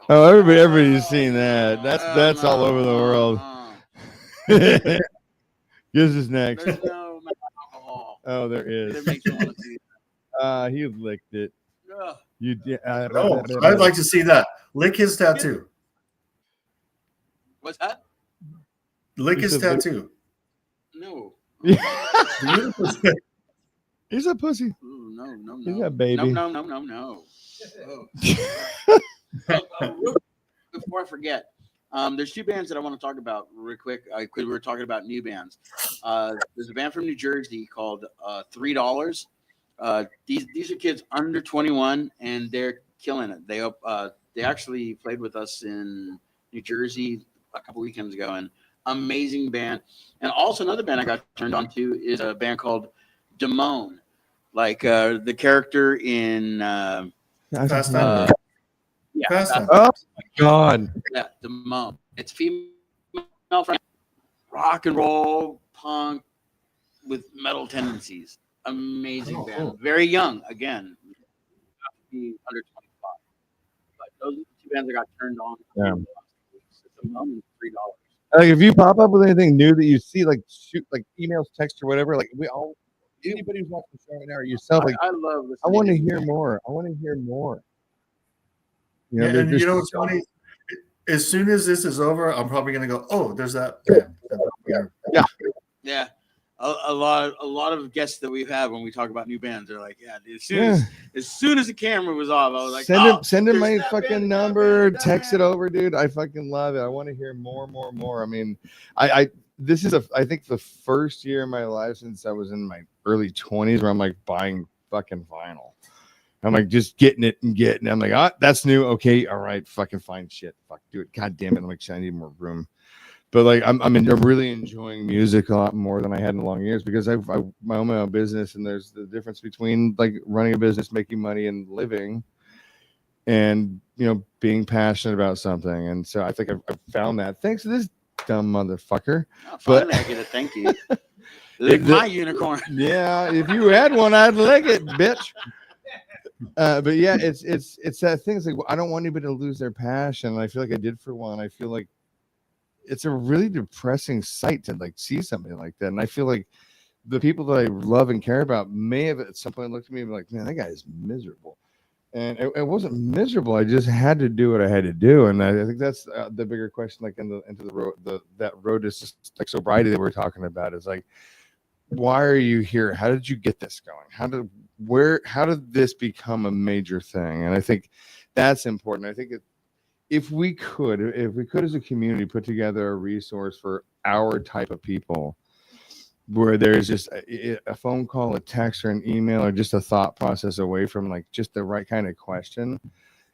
Speaker 1: oh, everybody's seen that. That's all over the world. Gizz is next.
Speaker 2: There's no alcohol.
Speaker 1: Oh, there is.
Speaker 2: That makes me want to see it.
Speaker 1: He licked it.
Speaker 2: Ugh.
Speaker 1: You did.
Speaker 3: Oh, I'd like to see that. Lick his tattoo.
Speaker 2: What's that?
Speaker 3: Lick his
Speaker 1: said lick-
Speaker 3: tattoo.
Speaker 2: No.
Speaker 1: He's a pussy.
Speaker 2: Ooh, no.
Speaker 1: He's a baby.
Speaker 2: No. Oh. Before I forget, there's two bands that I want to talk about real quick. We were talking about new bands. There's a band from New Jersey called $3. These are kids under 21, and they're killing it. They actually played with us in New Jersey a couple weekends ago, and amazing band. And also another band I got turned on to is a band called Damone, like the character in
Speaker 3: Fast Time.
Speaker 2: yeah,
Speaker 3: Fast Time.
Speaker 1: Oh my god.
Speaker 2: yeah, Damone. It's female friend, rock and roll punk with metal tendencies. Amazing band.
Speaker 3: Cool.
Speaker 2: Very young again. Be under 25. But those are the two bands I got turned on.
Speaker 1: Yeah.
Speaker 2: Damone and $3.
Speaker 1: Like if you pop up with anything new that you see, like shoot, like emails, text, or whatever. Like we all, anybody who's watching the show right now or yourself, like
Speaker 2: I love listening.
Speaker 1: I want to hear more. I want to hear more. You know,
Speaker 3: Yeah,
Speaker 1: they're
Speaker 3: and you
Speaker 1: just
Speaker 3: know what's funny? As soon as this is over, I'm probably gonna go, oh, there's that band.
Speaker 2: Yeah. A lot of guests that we've had when we talk about new bands are like, yeah, dude, as soon as the camera was off, I was like,
Speaker 1: send him my
Speaker 2: there's that
Speaker 1: fucking
Speaker 2: band,
Speaker 1: number,
Speaker 2: that
Speaker 1: text it
Speaker 2: band.
Speaker 1: over, dude. I fucking love it. I want to hear more. I mean, I this is I think the first year in my life since I was in my early 20s where I'm like buying fucking vinyl. I'm like just getting it. I'm like, that's new. Okay, all right, fucking fine shit. Fuck, do it. God damn it. I'm like, I need more room. But like, I'm really enjoying music a lot more than I had in long years because I own my own business, and there's the difference between like running a business, making money, and living, and being passionate about something. And so I think I've found that thanks to this dumb motherfucker.
Speaker 2: Oh,
Speaker 1: But-
Speaker 2: finally, I get a thank you. Lick my unicorn.
Speaker 1: Yeah, if you had one, I'd lick it, bitch. But yeah, it's that thing. It's like I don't want anybody to lose their passion. And I feel like I did for one. I feel like it's a really depressing sight to like see something like that. And I feel like the people that I love and care about may have at some point looked at me and be like, man, that guy is miserable. And it wasn't miserable. I just had to do what I had to do. And I think that's the bigger question, like into the road, that road to like sobriety that we're talking about is like, why are you here? How did you get this going? How did this become a major thing? And I think that's important. I think if we could as a community put together a resource for our type of people where there's just a phone call, a text, or an email, or just a thought process away from like just the right kind of question,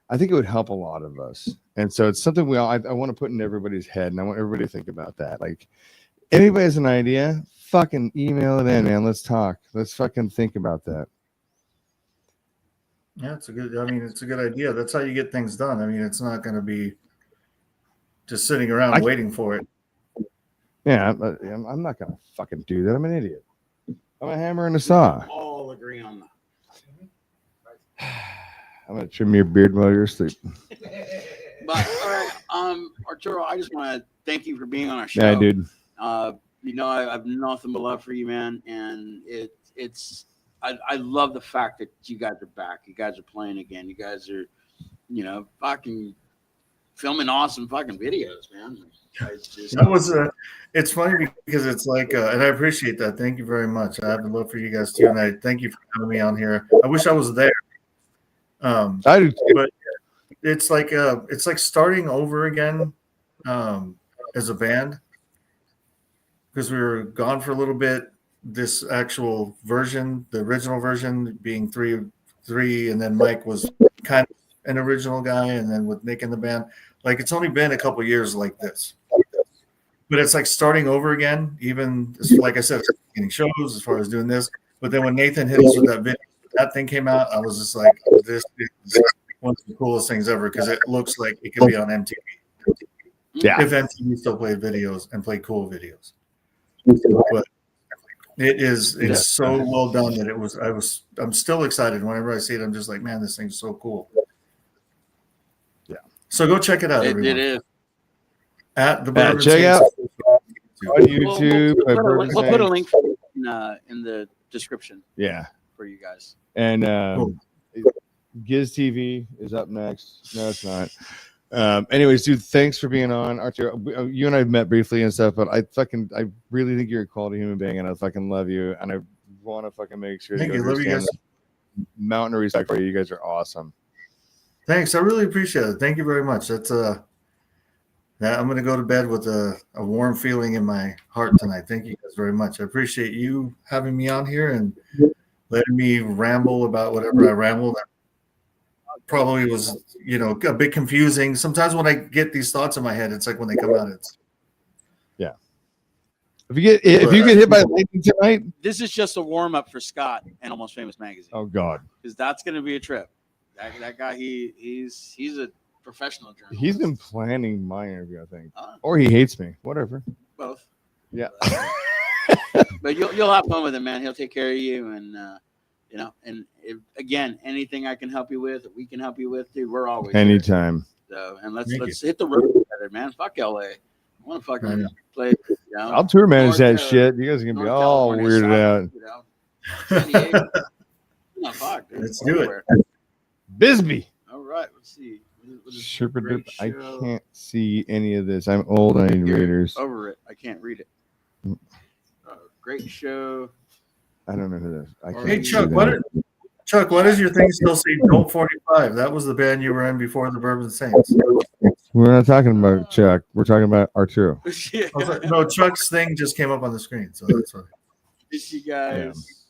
Speaker 1: I think it would help a lot of us. And so it's something I want to put in everybody's head, and I want everybody to think about that. Like, anybody has an idea, fucking email it in, man. Let's talk. Let's fucking think about that.
Speaker 3: Yeah, it's a good idea. That's how you get things done. I mean, it's not going to be just sitting around waiting for it.
Speaker 1: Yeah, I'm not going to fucking do that. I'm an idiot. I'm a hammer and a saw.
Speaker 2: All agree on that.
Speaker 1: I'm going to trim your beard while you're asleep.
Speaker 2: But all right, Arturo, I just want to thank you for being on our show.
Speaker 1: Yeah, dude.
Speaker 2: I have nothing but love for you, man, and I love the fact that you guys are back. You guys are playing again. You guys are, fucking filming awesome fucking videos, man.
Speaker 3: It's funny because it's like, and I appreciate that. Thank you very much. I have a love for you guys too, and I thank you for having me on here. I wish I was there.
Speaker 1: I do too.
Speaker 3: But it's like starting over again as a band because we were gone for a little bit. This actual version, the original version being three, and then Mike was kind of an original guy, and then with Nick in the band, like it's only been a couple years like this. but it's like starting over again. Even like I said, getting shows as far as doing this. But then when Nathan hit us with that video, that thing came out. I was just like, this is one of the coolest things ever because it looks like it could be on MTV.
Speaker 1: Yeah.
Speaker 3: If MTV still played videos and played cool videos. But it's so well done that I'm still excited. Whenever I see it, I'm just like, man, this thing's so cool. Yeah. So go check it out, everyone.
Speaker 2: It is.
Speaker 3: At the Bourbon
Speaker 1: check
Speaker 3: Saints
Speaker 1: out on YouTube.
Speaker 2: We'll put a link in the description.
Speaker 1: Yeah.
Speaker 2: For you guys.
Speaker 1: And Gizz TV is up next. No, it's not. Anyways, dude, thanks for being on. Arturo, you and I have met briefly and stuff, but I really think you're a quality human being, and I fucking love you, and I want to fucking make sure
Speaker 3: Thank you. Love you guys.
Speaker 1: Mountain of respect for you. You guys are awesome.
Speaker 3: Thanks. I really appreciate it. Thank you very much. That's I'm gonna go to bed with a warm feeling in my heart tonight. Thank you guys very much. I appreciate you having me on here and letting me ramble about whatever I rambled. Probably was, a bit confusing. Sometimes when I get these thoughts in my head, it's like when they come out, it's
Speaker 1: If you get hit by lightning tonight,
Speaker 2: this is just a warm up for Scott and Almost Famous magazine.
Speaker 1: Oh God,
Speaker 2: because that's going to be a trip. That guy, he's a professional journalist.
Speaker 1: He's been planning my interview, I think, or he hates me. Whatever.
Speaker 2: Both.
Speaker 1: Yeah.
Speaker 2: But you'll have fun with him, man. He'll take care of you, and again, anything I can help you with, or we can help you with, dude, we're always
Speaker 1: anytime.
Speaker 2: So, and let's hit the road together, man. Fuck LA. I want to fucking play.
Speaker 1: I'll tour manage that shit. You guys are gonna be all weirded out.
Speaker 2: San Diego. No, fuck, dude.
Speaker 3: Let's do it.
Speaker 2: All
Speaker 1: Bisbee.
Speaker 2: right, let's see.
Speaker 1: I can't see any of this. I'm old. I need readers.
Speaker 2: Over it. I can't read it. Great show.
Speaker 1: I don't know who this.
Speaker 3: Hey Chuck, why does your thing still say Dope 45? That was the band you were in before the Bourbon Saints.
Speaker 1: We're not talking about Chuck. We're talking about Arturo.
Speaker 3: No, Chuck's thing just came up on the screen, so that's why.
Speaker 2: Did you guys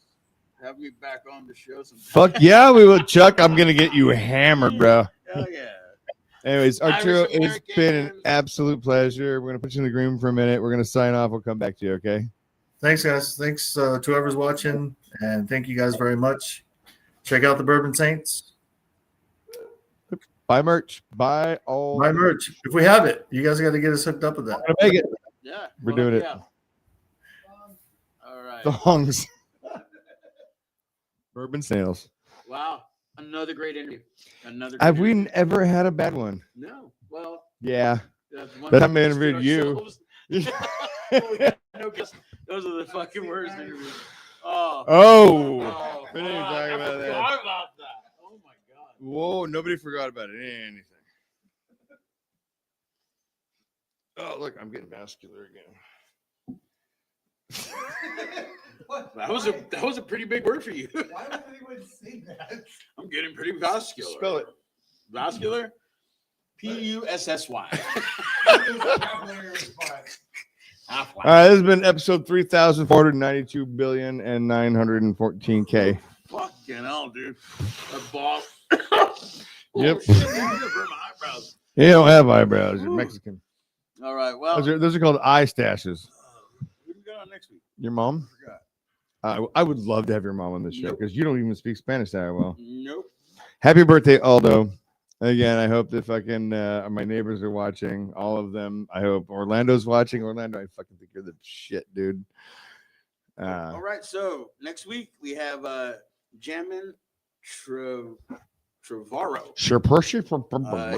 Speaker 2: have me back on the show?
Speaker 1: Fuck yeah, we will, Chuck. I'm gonna get you hammered, bro.
Speaker 2: Hell yeah.
Speaker 1: Anyways, Arturo, it's been an absolute pleasure. We're gonna put you in the green for a minute. We're gonna sign off. We'll come back to you, okay?
Speaker 3: Thanks, guys. Thanks to whoever's watching, and thank you guys very much. Check out the Bourbon Saints.
Speaker 1: Buy merch. Buy
Speaker 3: merch. If we have it, you guys got to get us hooked up with that.
Speaker 1: We're gonna make it.
Speaker 2: Yeah,
Speaker 1: we're doing it.
Speaker 2: All right.
Speaker 1: Thongs. Bourbon Sales.
Speaker 2: Wow, another great interview.
Speaker 1: Have we ever had a bad one?
Speaker 2: No. Well.
Speaker 1: Yeah. That time I interviewed you.
Speaker 2: Those are the fucking worst interviews.
Speaker 1: We didn't even talk about that.
Speaker 2: About that. Oh my god.
Speaker 1: Whoa, nobody forgot about anything. Oh, look, I'm getting vascular again.
Speaker 2: That was a pretty big word for you.
Speaker 4: Why would anyone say that?
Speaker 2: I'm getting pretty vascular.
Speaker 1: Spell it.
Speaker 2: Vascular? Pussy.
Speaker 1: All right, this has been episode 3,492,914K.
Speaker 2: Fucking hell, dude. That ball.
Speaker 1: Yep.
Speaker 2: Eyebrows.
Speaker 1: You don't have eyebrows. You're Mexican.
Speaker 2: All right. Well,
Speaker 1: those are called eye stashes.
Speaker 2: Who do we got on next week?
Speaker 1: Your mom? I would love to have your mom on the show because you don't even speak Spanish that well.
Speaker 2: Nope.
Speaker 1: Happy birthday, Aldo. Again, I hope that fucking my neighbors are watching. All of them. I hope Orlando's watching. Orlando, I fucking think you're the shit, dude.
Speaker 2: All right. So next week we have Jammin Trevorrow.
Speaker 1: Sure,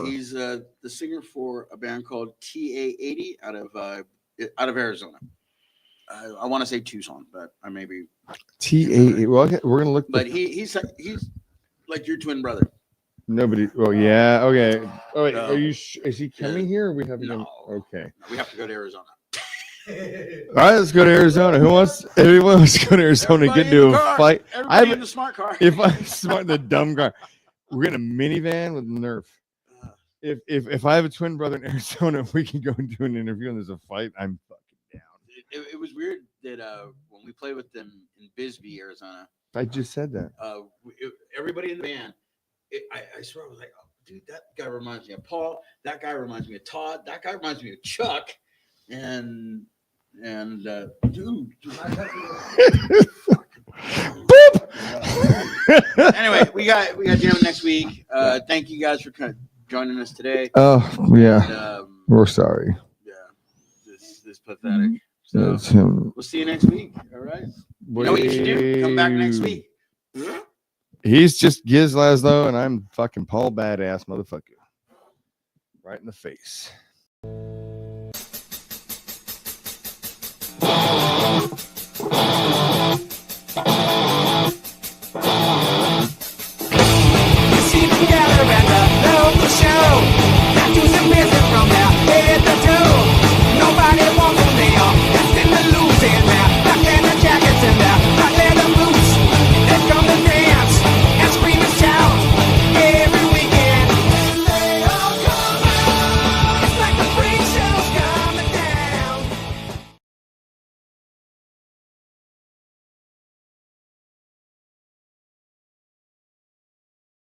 Speaker 2: He's the singer for a band called TA80 out of Arizona. I want to say Tucson, but I may be
Speaker 1: TA. Well, okay, we're gonna look.
Speaker 2: But he's like your twin brother.
Speaker 1: Nobody. Oh yeah. Okay. Oh wait. Are you? Is he coming here? Or we have to go. Okay.
Speaker 2: No, we have to go to Arizona.
Speaker 1: All right, let's go to Arizona. Everyone wants to go to Arizona and get into a fight.
Speaker 2: Everybody in the smart car.
Speaker 1: If I'm smart, the dumb car. We're in a minivan with Nerf. If I have a twin brother in Arizona, we can go and do an interview and there's a fight. I'm fucking down.
Speaker 2: It was weird that when we played with them in Bisbee, Arizona.
Speaker 1: I just said that.
Speaker 2: Everybody in the band. I swear I was like, oh, dude, that guy reminds me of Paul. That guy reminds me of Todd. That guy reminds me of Chuck. and dude. Anyway, we got jamming next week. Thank you guys for joining us today.
Speaker 1: Oh yeah,
Speaker 2: And,
Speaker 1: we're sorry.
Speaker 2: yeah, this is pathetic. So
Speaker 1: That's him.
Speaker 2: we'll see you next week. All right. You know what you should do? Come back next week.
Speaker 1: He's just Gizz Lazlo, and I'm fucking Paul Badass motherfucker. Right in the face.